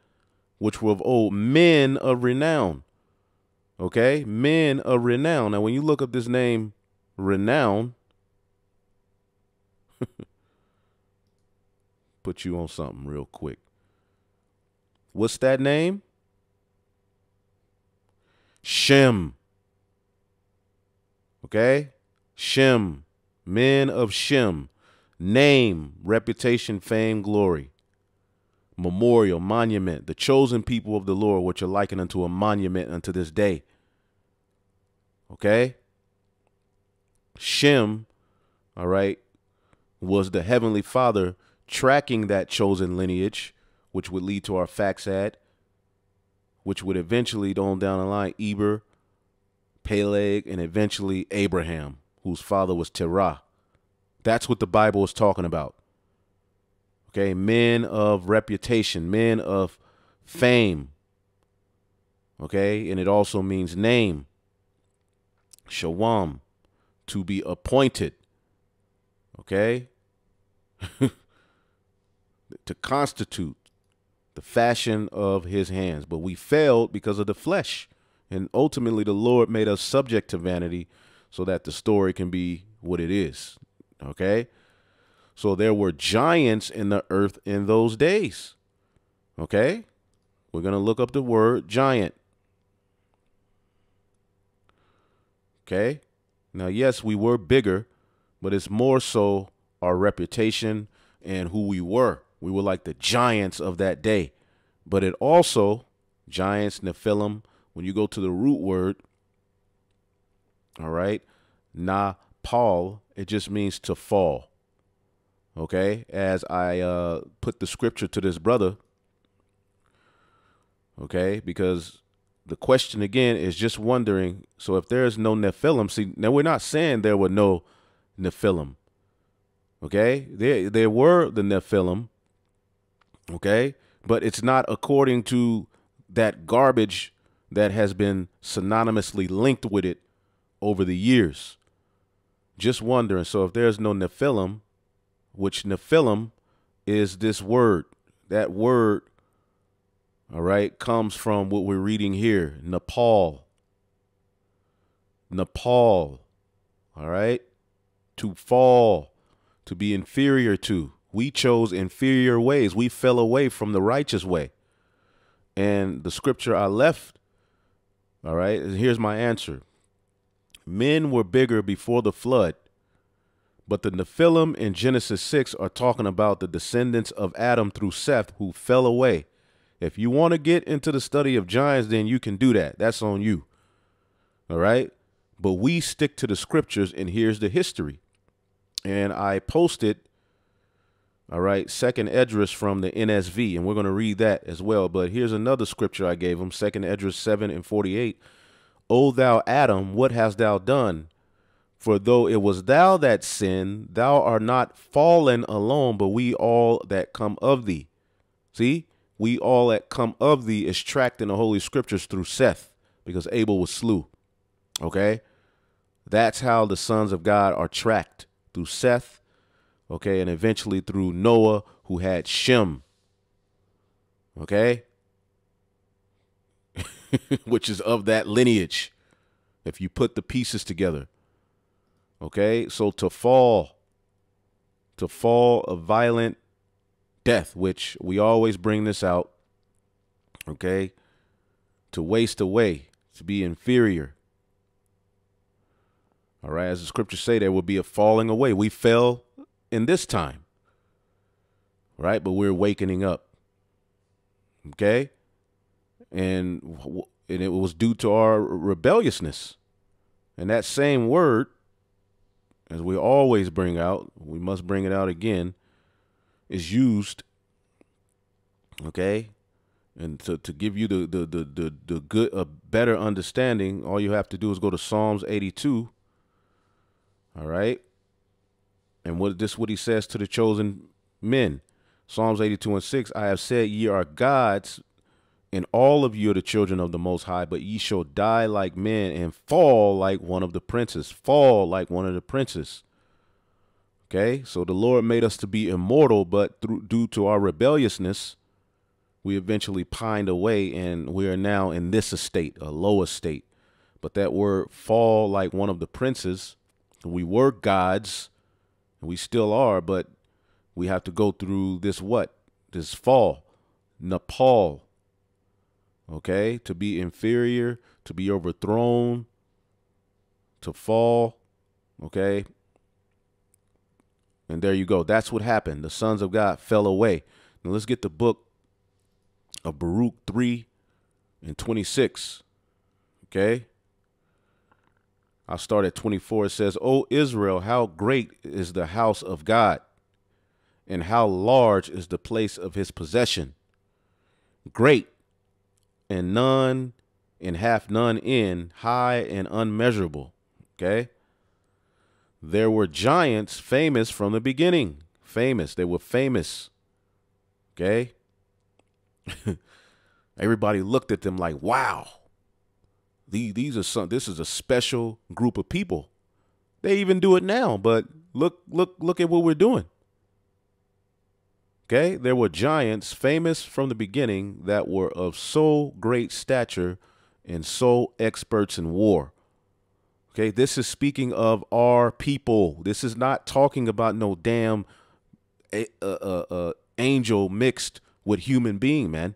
which were of old, men of renown. Okay, men of renown. Now, when you look up this name, renown, put you on something real quick. What's that name? Shem. Okay, Shem, men of Shem. Name, reputation, fame, glory. Memorial, monument, the chosen people of the Lord, which are likened unto a monument unto this day. Okay. Shem, all right, was the heavenly father tracking that chosen lineage, which would lead to our Faxad, which would eventually, on down the line, Eber, Peleg, and eventually Abraham, whose father was Terah. That's what the Bible is talking about. Okay, men of reputation, men of fame. Okay, and it also means name. Shawam, to be appointed. Okay, to constitute the fashion of his hands. But we failed because of the flesh. And ultimately, the Lord made us subject to vanity so that the story can be what it is. Okay. So there were giants in the earth in those days. Okay. We're going to look up the word giant. Okay. Now, yes, we were bigger, but it's more so our reputation and who we were. We were like the giants of that day. But it also, giants, Nephilim, when you go to the root word, all right, Paul, it just means to fall. Okay, as I put the scripture to this brother, okay, because the question again is just wondering, so if there's no Nephilim, see, now we're not saying there were no Nephilim, okay, there were the Nephilim, okay, but it's not according to that garbage that has been synonymously linked with it over the years. Just wondering, so if there's no Nephilim, which Nephilim is this word. That word, all right, comes from what we're reading here, Nepal. Nepal, all right, to fall, to be inferior to. We chose inferior ways. We fell away from the righteous way. And the scripture I left, all right, here's my answer. Men were bigger before the flood. But the Nephilim in Genesis 6 are talking about the descendants of Adam through Seth who fell away. If you want to get into the study of giants, then you can do that. That's on you. All right. But we stick to the scriptures, and here's the history. And I posted, all right, second Esdras from the NSV, and we're going to read that as well. But here's another scripture I gave him, second Esdras 7:48. O thou Adam, what hast thou done? For though it was thou that sinned, thou art not fallen alone, but we all that come of thee. See, we all that come of thee is tracked in the Holy Scriptures through Seth, because Abel was slew. Okay? That's how the sons of God are tracked, through Seth, okay, and eventually through Noah, who had Shem, okay, which is of that lineage, if you put the pieces together. Okay, so to fall a violent death, which we always bring this out, okay, to waste away, to be inferior. All right, as the scriptures say, there will be a falling away. We fell in this time, right? But we're awakening up, okay? And it was due to our rebelliousness. And that same word, as we always bring out, we must bring it out again, is used, okay? And to give you the good, a better understanding, all you have to do is go to Psalms 82. All right. And what he says to the chosen men. Psalms 82:6. I have said, ye are gods, and all of you are the children of the Most High, but ye shall die like men and fall like one of the princes. Fall like one of the princes. Okay. So the Lord made us to be immortal, but due to our rebelliousness, we eventually pined away, and we are now in this estate, a low estate. But that word fall like one of the princes, we were gods, and we still are, but we have to go through this this fall, Nepal, okay? To be inferior, to be overthrown, to fall, okay? And there you go. That's what happened. The sons of God fell away. Now let's get the book of Baruch 3:26, okay? I'll start at 24. It says, O Israel, how great is the house of God, and how large is the place of his possession. Great, and none, and hath none in, high and unmeasurable. Okay. There were giants famous from the beginning. Famous. They were famous. Okay. Everybody looked at them like, wow. This is a special group of people. They even do it now, but look at what we're doing. Okay, there were giants famous from the beginning that were of so great stature and so experts in war. Okay, this is speaking of our people. This is not talking about no damn angel mixed with human being, man.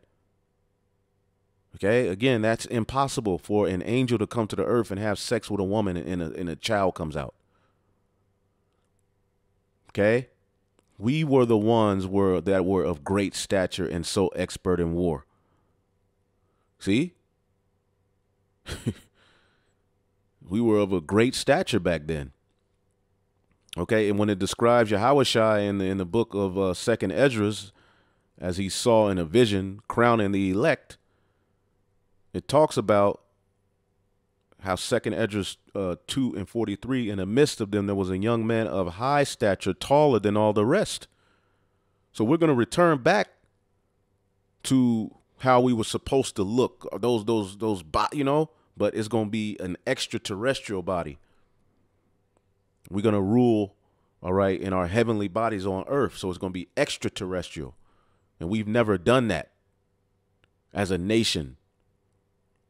Okay, again, that's impossible for an angel to come to the earth and have sex with a woman and a child comes out. Okay, we were the ones that were of great stature and so expert in war. See, we were of a great stature back then. Okay, and when it describes Yahushua in the book of Second Esdras, as he saw in a vision crowning the elect, it talks about how Second Esdras 2:43, in the midst of them there was a young man of high stature, taller than all the rest. So we're going to return back to how we were supposed to look, but it's going to be an extraterrestrial body. We're going to rule, all right, in our heavenly bodies on earth. So it's going to be extraterrestrial. And we've never done that as a nation,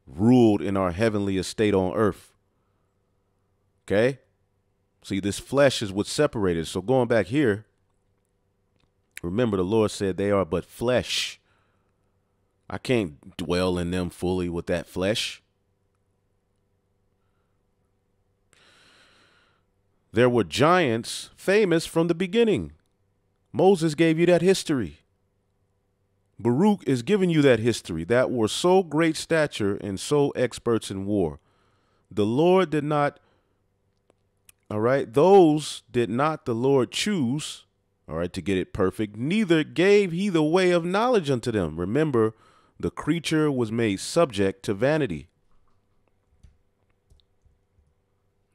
ruled in our heavenly estate on earth. Okay. See, this flesh is what separated. So going back here, remember the Lord said they are but flesh. I can't dwell in them fully with that flesh. There were giants famous from the beginning. Moses gave you that history. Baruch is giving you that history, that were so great stature and so experts in war. The Lord did not, all right, those did not the Lord choose, all right, to get it perfect, neither gave he the way of knowledge unto them. Remember, the creature was made subject to vanity.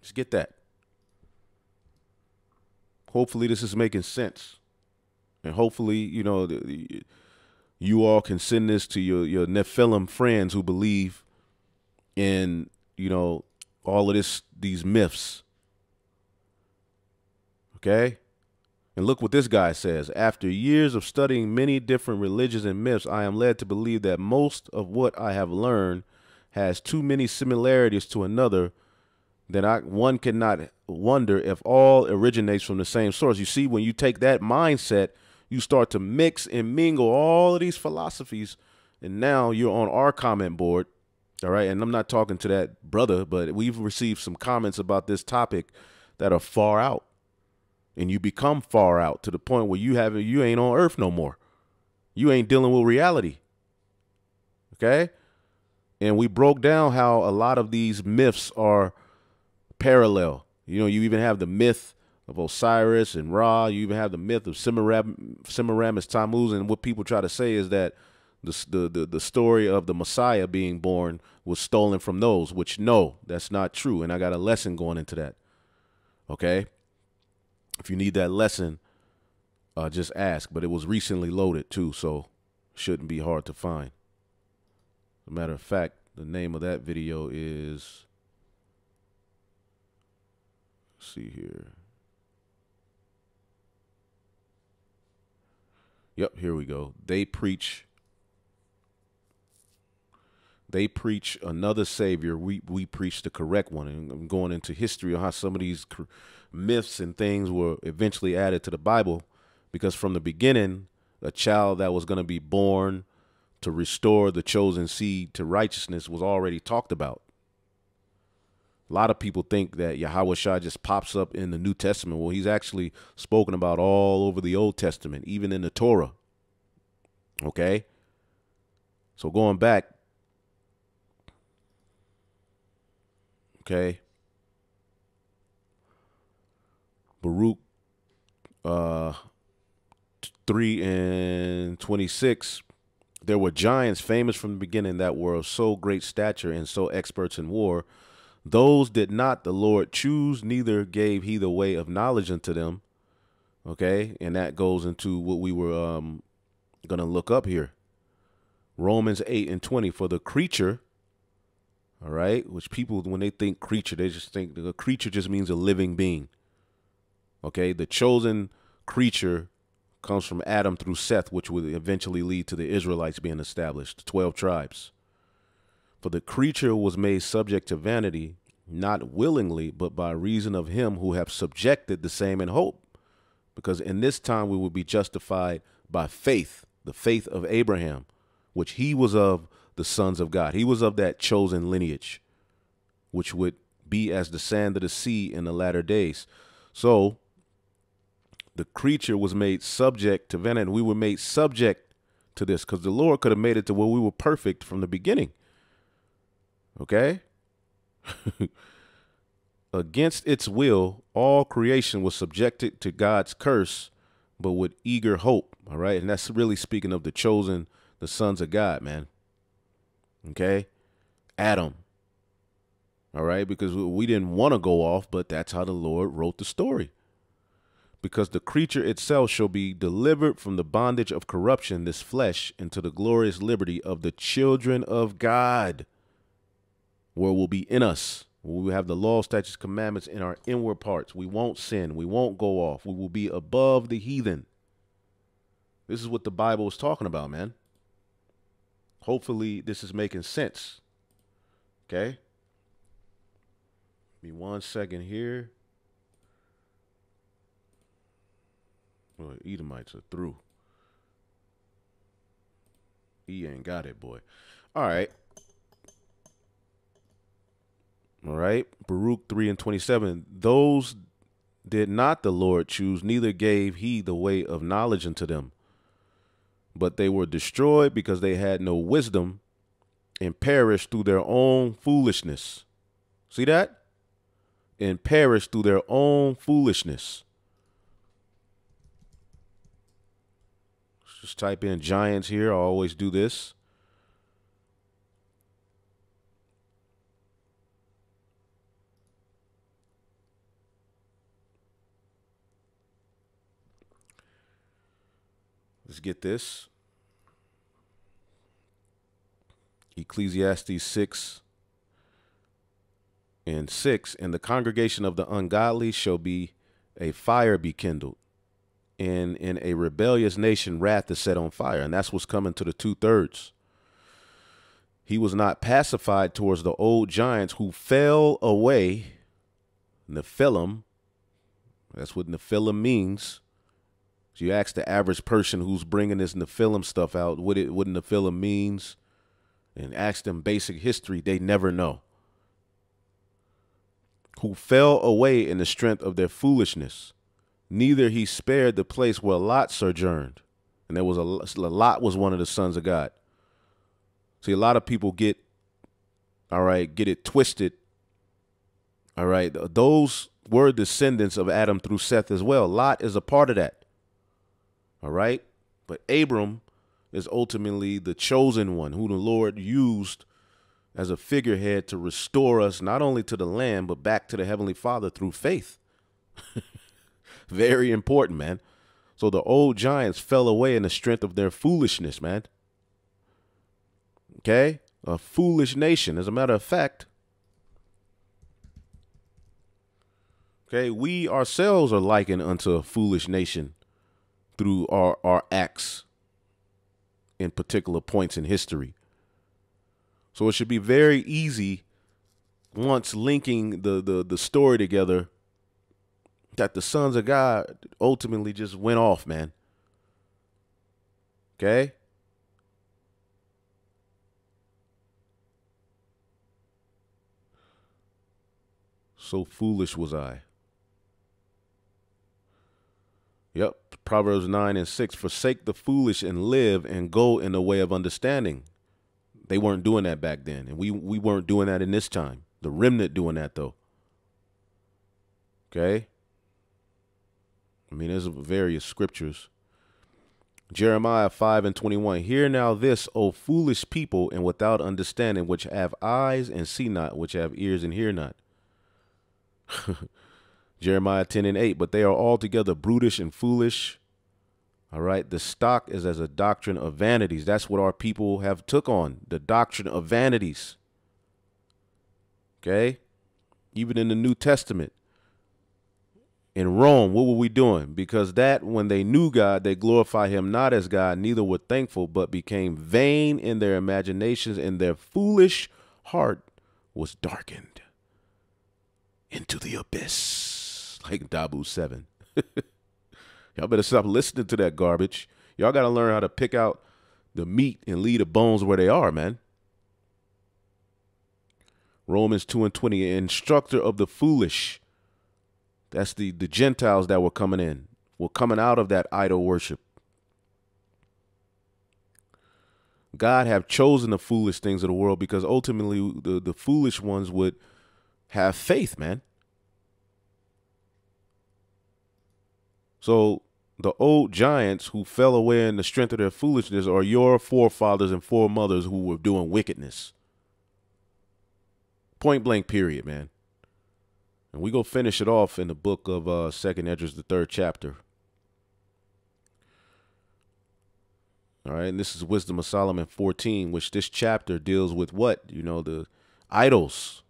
Let's get that. Hopefully this is making sense. And hopefully, You all can send this to your Nephilim friends who believe in, all of these myths. Okay? And look what this guy says. After years of studying many different religions and myths, I am led to believe that most of what I have learned has too many similarities to another that one cannot wonder if all originates from the same source. You see, when you take that mindset, you start to mix and mingle all of these philosophies, and now you're on our comment board. All right. And I'm not talking to that brother, but we've received some comments about this topic that are far out. And you become far out to the point where you ain't on earth no more. You ain't dealing with reality. Okay. And we broke down how a lot of these myths are parallel. You even have the myth of Osiris and Ra. You even have the myth of Semiramis Tammuz. And what people try to say is that the story of the Messiah being born was stolen from those, which no, that's not true. And I got a lesson going into that. Okay. If you need that lesson, just ask. But it was recently loaded too, so shouldn't be hard to find. As a matter of fact, the name of that video is, let's see here. Yep, here we go. They preach another savior. We preach the correct one. And I'm going into history on how some of these myths and things were eventually added to the Bible, because from the beginning, a child that was going to be born to restore the chosen seed to righteousness was already talked about. A lot of people think that Yahweh Shai just pops up in the New Testament. Well, he's actually spoken about all over the Old Testament, even in the Torah. Okay? So going back, okay, Baruch 3:26, there were giants famous from the beginning that were of so great stature and so experts in war. Those did not the Lord choose, neither gave he the way of knowledge unto them. Okay, and that goes into what we were going to look up here. Romans 8:20, for the creature, all right, which people, when they think creature, they just think the creature just means a living being. Okay, the chosen creature comes from Adam through Seth, which would eventually lead to the Israelites being established, 12 tribes. For the creature was made subject to vanity, not willingly, but by reason of him who have subjected the same in hope. Because in this time we will be justified by faith, the faith of Abraham, which he was of the sons of God. He was of that chosen lineage, which would be as the sand of the sea in the latter days. So the creature was made subject to vanity. We were made subject to this because the Lord could have made it to where we were perfect from the beginning. Okay? Against its will, all creation was subjected to God's curse, but with eager hope. All right. And that's really speaking of the chosen, the sons of God, man. Okay. Adam. All right. Because we didn't want to go off, but that's how the Lord wrote the story. Because the creature itself shall be delivered from the bondage of corruption, this flesh, into the glorious liberty of the children of God, where will be in us. We will have the law, statutes, commandments in our inward parts. We won't sin. We won't go off. We will be above the heathen. This is what the Bible is talking about, man. Hopefully this is making sense. Okay. Give me 1 second here. Well, Edomites are through. He ain't got it, boy. All right. All right. Baruch 3:27. Those did not the Lord choose, neither gave he the way of knowledge unto them. But they were destroyed because they had no wisdom and perished through their own foolishness. See that? And perished through their own foolishness. Just type in giants here. I always do this. Let's get this. Ecclesiastes 6:6, and the congregation of the ungodly shall be a fire be kindled, and in a rebellious nation wrath is set on fire. And that's what's coming to the 2/3. He was not pacified towards the old giants who fell away. Nephilim, that's what Nephilim means. So you ask the average person who's bringing this Nephilim stuff out what Nephilim means, and ask them basic history, they never know. Who fell away in the strength of their foolishness. Neither he spared the place where Lot sojourned. And there was Lot was one of the sons of God. See, a lot of people get it twisted. All right. Those were descendants of Adam through Seth as well. Lot is a part of that. All right. But Abram is ultimately the chosen one who the Lord used as a figurehead to restore us not only to the land, but back to the Heavenly Father through faith. Very important, man. So the old giants fell away in the strength of their foolishness, man. Okay? A foolish nation. As a matter of fact, okay, we ourselves are likened unto a foolish nation through our acts in particular points in history. So it should be very easy once linking the story together that the sons of God ultimately just went off, man. Okay? So foolish was I. Yep. Proverbs 9:6. Forsake the foolish and live and go in the way of understanding. They weren't doing that back then. And we weren't doing that in this time. The remnant doing that, though. Okay? I mean, there's various scriptures. Jeremiah 5:21. Hear now this, O foolish people, and without understanding, which have eyes and see not, which have ears and hear not. Jeremiah 10:8. But they are altogether brutish and foolish. All right. The stock is as a doctrine of vanities. That's what our people have took on. The doctrine of vanities. Okay. Even in the New Testament. In Rome, what were we doing? Because that when they knew God, they glorified him not as God, neither were thankful, but became vain in their imaginations, and their foolish heart was darkened into the abyss. Like Dabu 7. Y'all better stop listening to that garbage. Y'all got to learn how to pick out the meat and leave the bones where they are, man. Romans 2:20, instructor of the foolish. That's the Gentiles that were coming out of that idol worship. God have chosen the foolish things of the world because ultimately the foolish ones would have faith, man. So the old giants who fell away in the strength of their foolishness are your forefathers and foremothers who were doing wickedness. Point blank, period, man. And we go finish it off in the book of 2 Esdras, the 3rd chapter. All right, and this is Wisdom of Solomon 14, which this chapter deals with what? You know, the idols.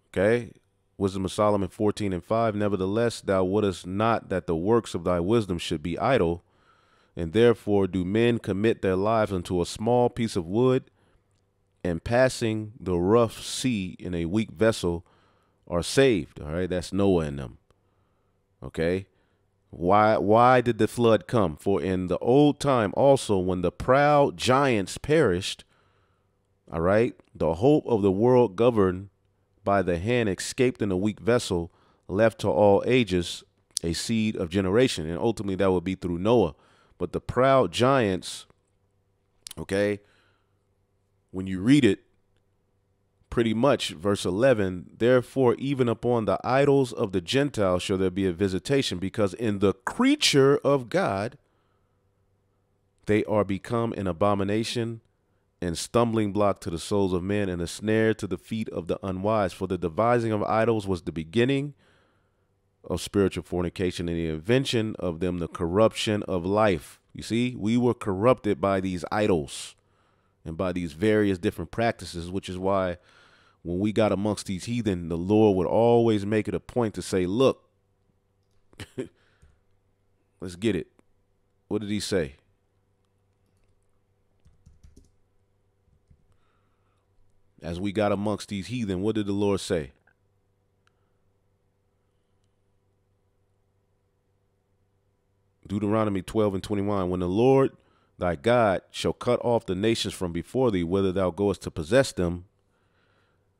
Okay, Wisdom of Solomon 14:5. Nevertheless, thou wouldest not that the works of thy wisdom should be idle, and therefore do men commit their lives unto a small piece of wood, and passing the rough sea in a weak vessel are saved. All right, that's Noah and them. Okay, why did the flood come? For in the old time also, when the proud giants perished, all right, the hope of the world governed by the hand escaped in a weak vessel, left to all ages a seed of generation. And ultimately that would be through Noah. But the proud giants, okay, when you read it, pretty much verse 11, therefore even upon the idols of the Gentiles shall there be a visitation, because in the creature of God they are become an abomination and stumbling block to the souls of men, and a snare to the feet of the unwise. For the devising of idols was the beginning of spiritual fornication, and the invention of them the corruption of life. You see, we were corrupted by these idols and by these various different practices, which is why when we got amongst these heathen, the Lord would always make it a point to say, look, let's get it. What did he say? As we got amongst these heathen, what did the Lord say? Deuteronomy 12:21, when the Lord thy God shall cut off the nations from before thee, whither thou goest to possess them,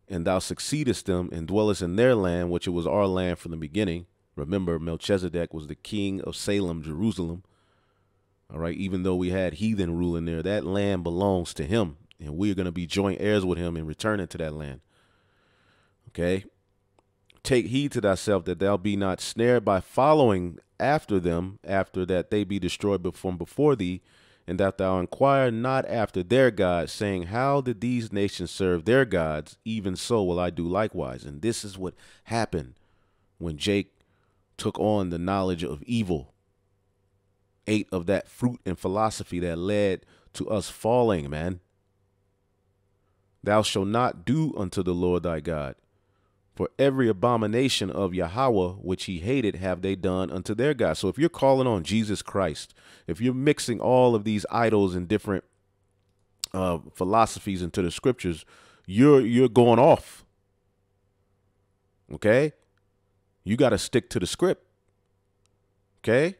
and thou succeedest them, and dwellest in their land, which it was our land from the beginning. Remember, Melchizedek was the king of Salem, Jerusalem. All right, even though we had heathen ruling there, that land belongs to him, and we are going to be joint heirs with him in returning to that land. Okay? Take heed to thyself that thou be not snared by following after them, after that they be destroyed from before thee, and that thou inquire not after their gods, saying, how did these nations serve their gods? Even so will I do likewise. And this is what happened when Jake took on the knowledge of evil, ate of that fruit and philosophy that led to us falling, man. Thou shalt not do unto the Lord thy God, for every abomination of Yahweh, which he hated, have they done unto their God. So if you're calling on Jesus Christ, if you're mixing all of these idols and different philosophies into the scriptures, you're going off. Okay? You got to stick to the script. Okay?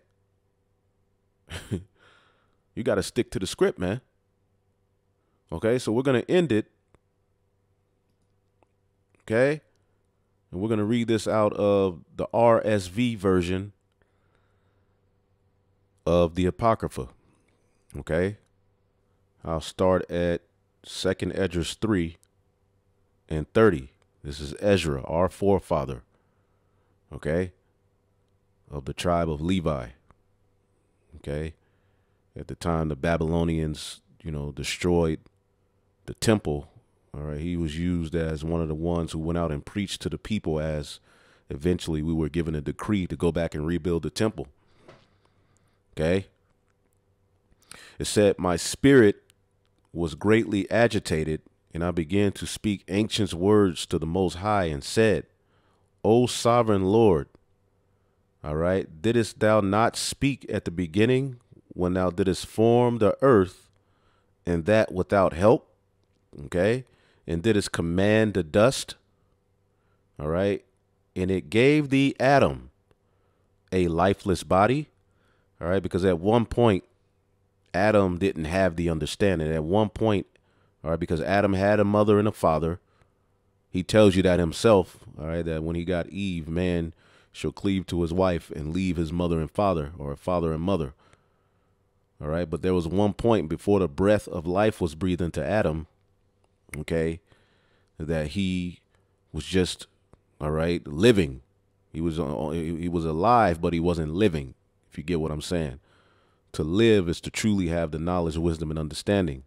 You got to stick to the script, man. Okay? So we're going to end it. Okay? And we're going to read this out of the RSV version of the Apocrypha. Okay? I'll start at 2nd Esdras 3 and 30. This is Ezra, our forefather, okay, of the tribe of Levi. Okay? At the time the Babylonians, destroyed the temple. All right, he was used as one of the ones who went out and preached to the people, as eventually we were given a decree to go back and rebuild the temple. Okay? It said, my spirit was greatly agitated, and I began to speak ancient words to the Most High, and said, O sovereign Lord, all right, didst thou not speak at the beginning, when thou didst form the earth, and that without help? Okay? And didst command the dust, all right, and it gave thee Adam a lifeless body, all right, because at one point Adam didn't have the understanding. At one point, all right, because Adam had a mother and a father, he tells you that himself, all right, that when he got Eve, man shall cleave to his wife and leave his mother and father, or father and mother, all right, but there was one point before the breath of life was breathed into Adam, okay, that he was just, all right, living. He was alive, but he wasn't living, if you get what I'm saying. To live is to truly have the knowledge, wisdom, and understanding.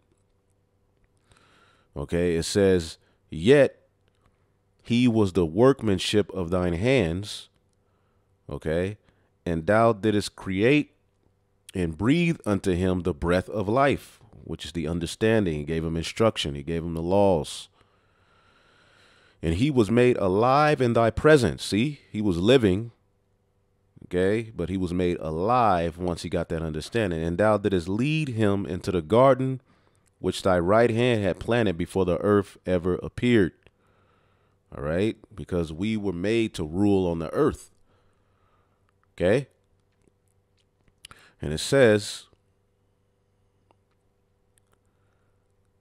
Okay, it says, yet he was the workmanship of thine hands, okay, and thou didst create and breathe unto him the breath of life, which is the understanding. He gave him instruction. He gave him the laws. And he was made alive in thy presence. See, he was living, okay, but he was made alive once he got that understanding. And thou didst lead him into the garden which thy right hand had planted before the earth ever appeared. All right, because we were made to rule on the earth. Okay. And it says,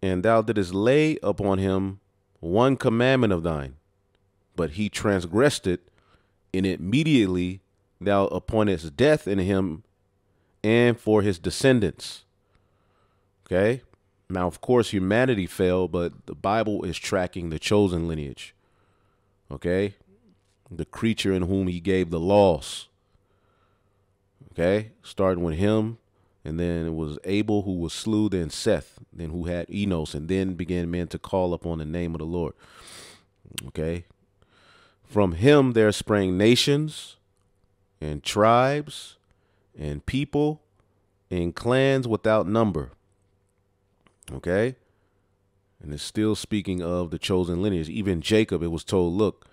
and thou didst lay upon him one commandment of thine, but he transgressed it, and immediately thou appointest death in him and for his descendants. Okay. Now, of course, humanity fell, but the Bible is tracking the chosen lineage. Okay. The creature in whom he gave the laws. Okay, starting with him, and then it was Abel who was slew, then Seth, then who had Enos, and then began men to call upon the name of the Lord. Okay, from him there sprang nations and tribes and people in clans without number. Okay? And it's still speaking of the chosen lineage. Even Jacob, it was told, look,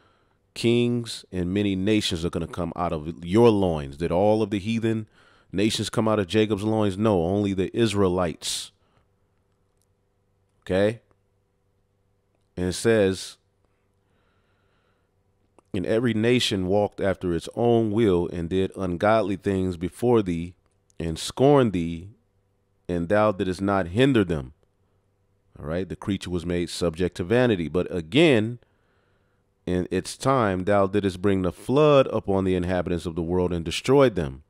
kings and many nations are going to come out of your loins. Did all of the heathen nations come out of Jacob's loins? No, only the Israelites. Okay? And it says, and every nation walked after its own will and did ungodly things before thee and scorned thee, and thou didst not hinder them. All right. The creature was made subject to vanity. But again, in its time, thou didst bring the flood upon the inhabitants of the world and destroyed them.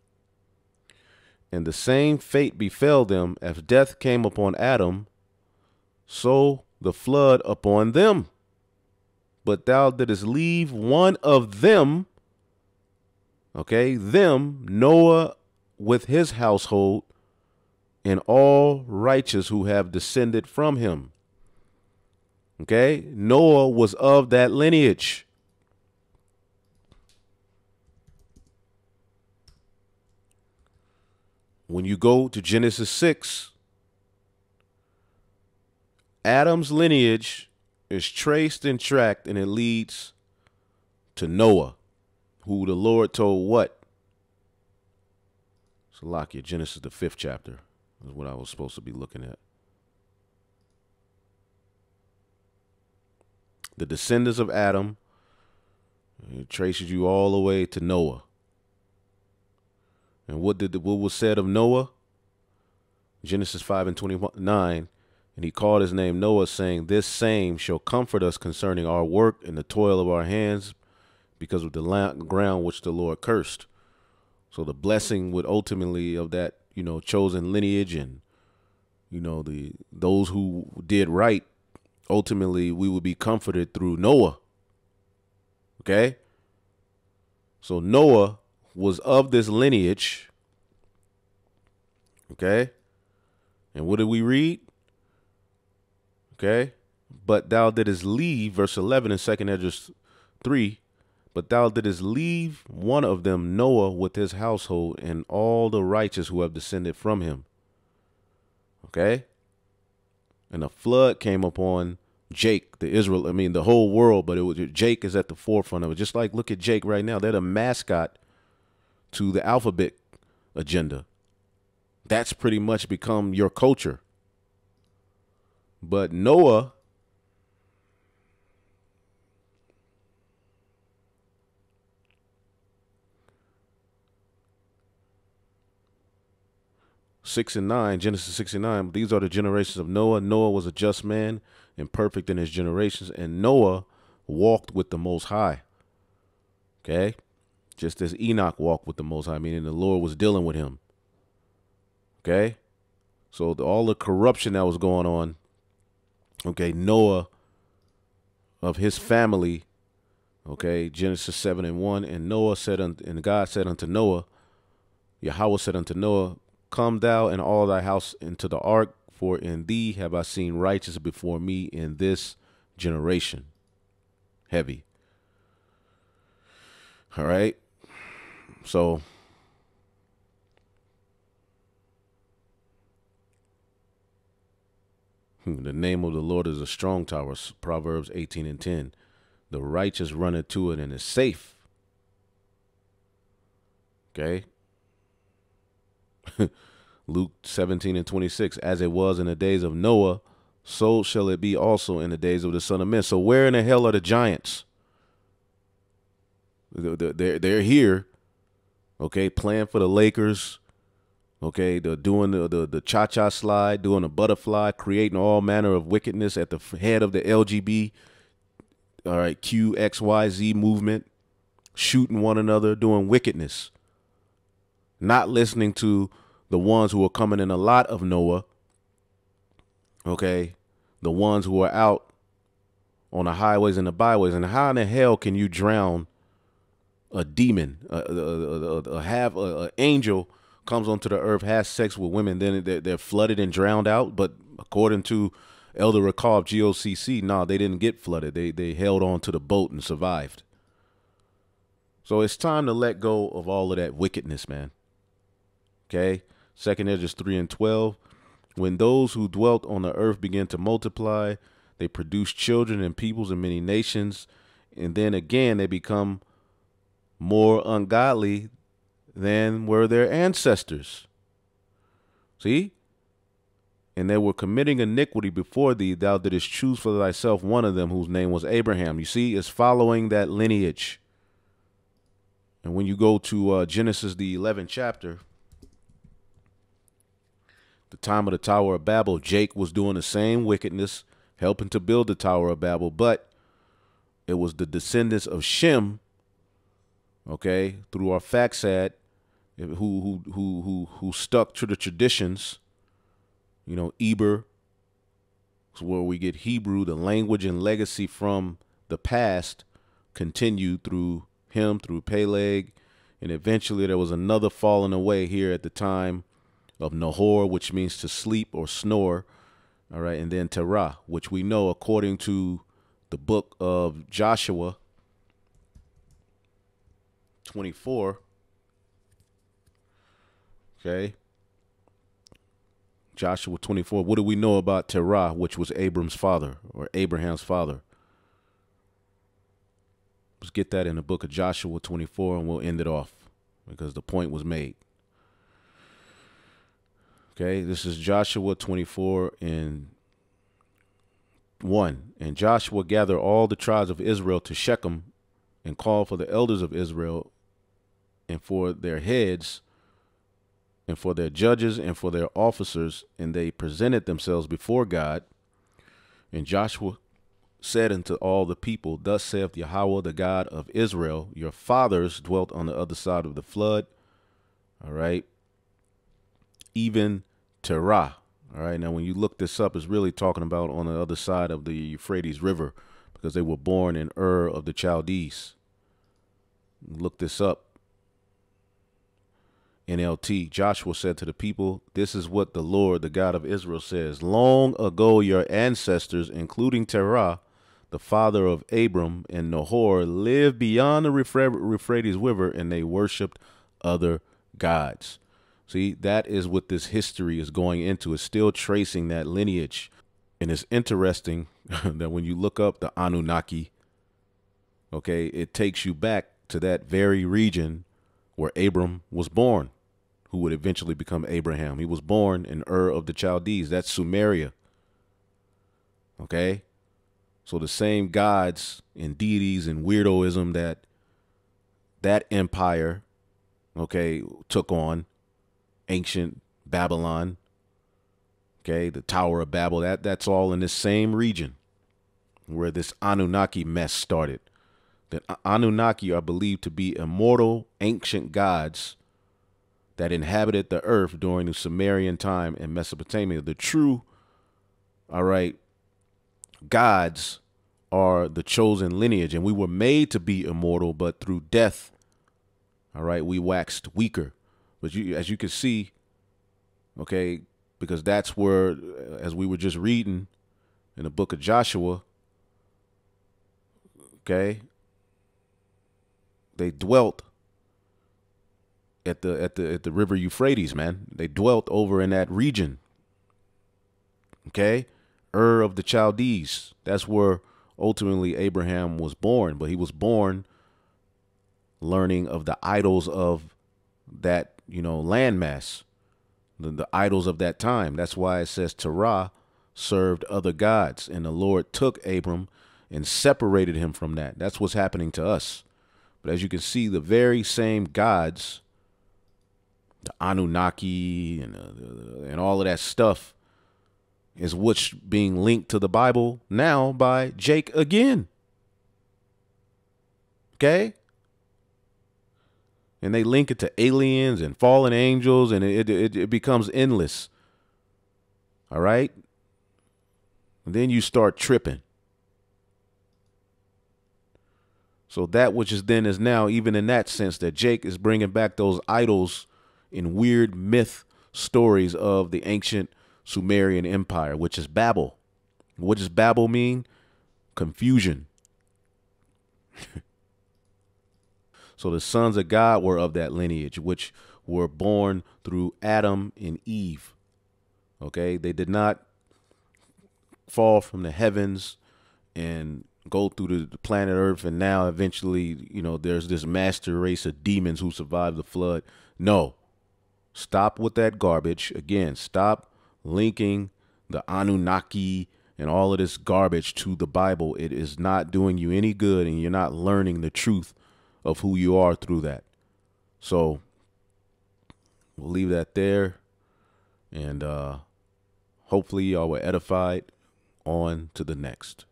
And the same fate befell them as death came upon Adam, so the flood upon them. But thou didst leave one of them, okay, them, Noah with his household, and all righteous who have descended from him. Okay, Noah was of that lineage. When you go to Genesis 6, Adam's lineage is traced and tracked, and it leads to Noah, who the Lord told what? So lock your Genesis, the 5th chapter, is what I was supposed to be looking at. The descendants of Adam, it traces you all the way to Noah. And what was said of Noah? Genesis 5:29, and he called his name Noah, saying, this same shall comfort us concerning our work and the toil of our hands, because of the ground which the Lord cursed. So the blessing would ultimately of that, chosen lineage and, those who did right, ultimately we would be comforted through Noah. Okay? So Noah was of this lineage. Okay? And what did we read? Okay? But thou didst leave, verse 11 in 2nd Esdras 3, but thou didst leave one of them, Noah, with his household, and all the righteous who have descended from him. Okay? And a flood came upon Jake, the whole world, but Jake is at the forefront of it. Just like, look at Jake right now. They're the mascot to the alphabet agenda. That's pretty much become your culture. But Noah, Genesis 6 and 9, these are the generations of Noah. Noah was a just man and perfect in his generations, and Noah walked with the Most High. Okay? Just as Enoch walked with the Most High, meaning the Lord was dealing with him. Okay? So all the corruption that was going on, okay, Noah of his family, okay, Genesis 7 and 1, and and God said unto Noah, Yahweh said unto Noah, come thou and all thy house into the ark, for in thee have I seen righteous before me in this generation. Heavy. All right. So the name of the Lord is a strong tower. Proverbs 18 and 10. The righteous run into it and is safe. Okay. Luke 17 and 26. As it was in the days of Noah, so shall it be also in the days of the Son of Man. So where in the hell are the giants? They're here. Okay. Playing for the Lakers. Okay, they're doing the cha-cha slide, doing a butterfly, creating all manner of wickedness at the head of the LGB, all right, QXYZ movement, shooting one another, doing wickedness, not listening to the ones who are coming in a lot of Noah, okay, the ones who are out on the highways and the byways. And how in the hell can you drown a demon, an angel comes onto the earth, has sex with women, then they're flooded and drowned out? But according to Elder Rakab, GOCC, no, they didn't get flooded. They held on to the boat and survived. So it's time to let go of all of that wickedness, man. Okay? Second Esdras 3:12. When those who dwelt on the earth began to multiply, they produced children and peoples and many nations. And then again, they become more ungodly than were their ancestors. See? And they were committing iniquity before thee. Thou didst choose for thyself one of them whose name was Abraham. You see, it's following that lineage. And when you go to Genesis, the 11th chapter, the time of the Tower of Babel, Jake was doing the same wickedness, helping to build the Tower of Babel, but it was the descendants of Shem, okay, through our Faxad, who stuck to the traditions. You know, Eber is where we get Hebrew, the language and legacy from the past, continued through him, through Peleg, and eventually there was another falling away here at the time of Nahor, which means to sleep or snore, all right, and then Terah, which we know according to the book of Joshua 24, okay, Joshua 24, what do we know about Terah, which was Abram's father, or Abraham's father? Let's get that in the book of Joshua 24, and we'll end it off because the point was made. Okay, this is Joshua 24 and 1. And Joshua gathered all the tribes of Israel to Shechem and called for the elders of Israel and for their heads and for their judges and for their officers, and they presented themselves before God. And Joshua said unto all the people, Thus saith Yahweh, the God of Israel, your fathers dwelt on the other side of the flood, all right, even Terah. All right. Now, when you look this up, it's really talking about on the other side of the Euphrates River, because they were born in Ur of the Chaldees. Look this up. NLT. Joshua said to the people, This is what the Lord, the God of Israel, says. Long ago, your ancestors, including Terah, the father of Abram and Nahor, lived beyond the Euphrates River, and they worshipped other gods. See, that is what this history is going into. It's still tracing that lineage. And it's interesting that when you look up the Annunaki, okay, it takes you back to that very region where Abram was born, who would eventually become Abraham. He was born in Ur of the Chaldees. That's Sumeria. Okay? So the same gods and deities and weirdoism that empire, okay, took on, ancient Babylon, okay, the Tower of Babel, that's all in this same region where this Annunaki mess started. The Annunaki are believed to be immortal ancient gods that inhabited the earth during the Sumerian time in Mesopotamia. The true, all right, gods are the chosen lineage, and we were made to be immortal, but through death, all right, we waxed weaker. But as you can see, okay, because that's where, as we were just reading in the book of Joshua, okay, they dwelt at the river Euphrates, man. They dwelt over in that region. Okay, Ur of the Chaldees. That's where ultimately Abraham was born, but he was born learning of the idols of that, you know, landmass, the idols of that time. That's why it says Terah served other gods, and the Lord took Abram and separated him from that. That's what's happening to us. But as you can see, the very same gods, the Anunnaki and all of that stuff, is what's being linked to the Bible now by Jake again. Okay? And they link it to aliens and fallen angels, and it becomes endless. All right? And then you start tripping. So that which is then is now, even in that sense, that Jake is bringing back those idols in weird myth stories of the ancient Sumerian Empire, which is Babel. What does Babel mean? Confusion. So the sons of God were of that lineage, which were born through Adam and Eve. Okay, they did not fall from the heavens and go through the planet Earth, and now eventually, there's this master race of demons who survived the flood. No, stop with that garbage. Again, stop linking the Anunnaki and all of this garbage to the Bible. It is not doing you any good, and you're not learning the truth of who you are through that. So we'll leave that there, and hopefully y'all were edified. On to the next.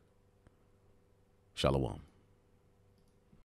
Shalom.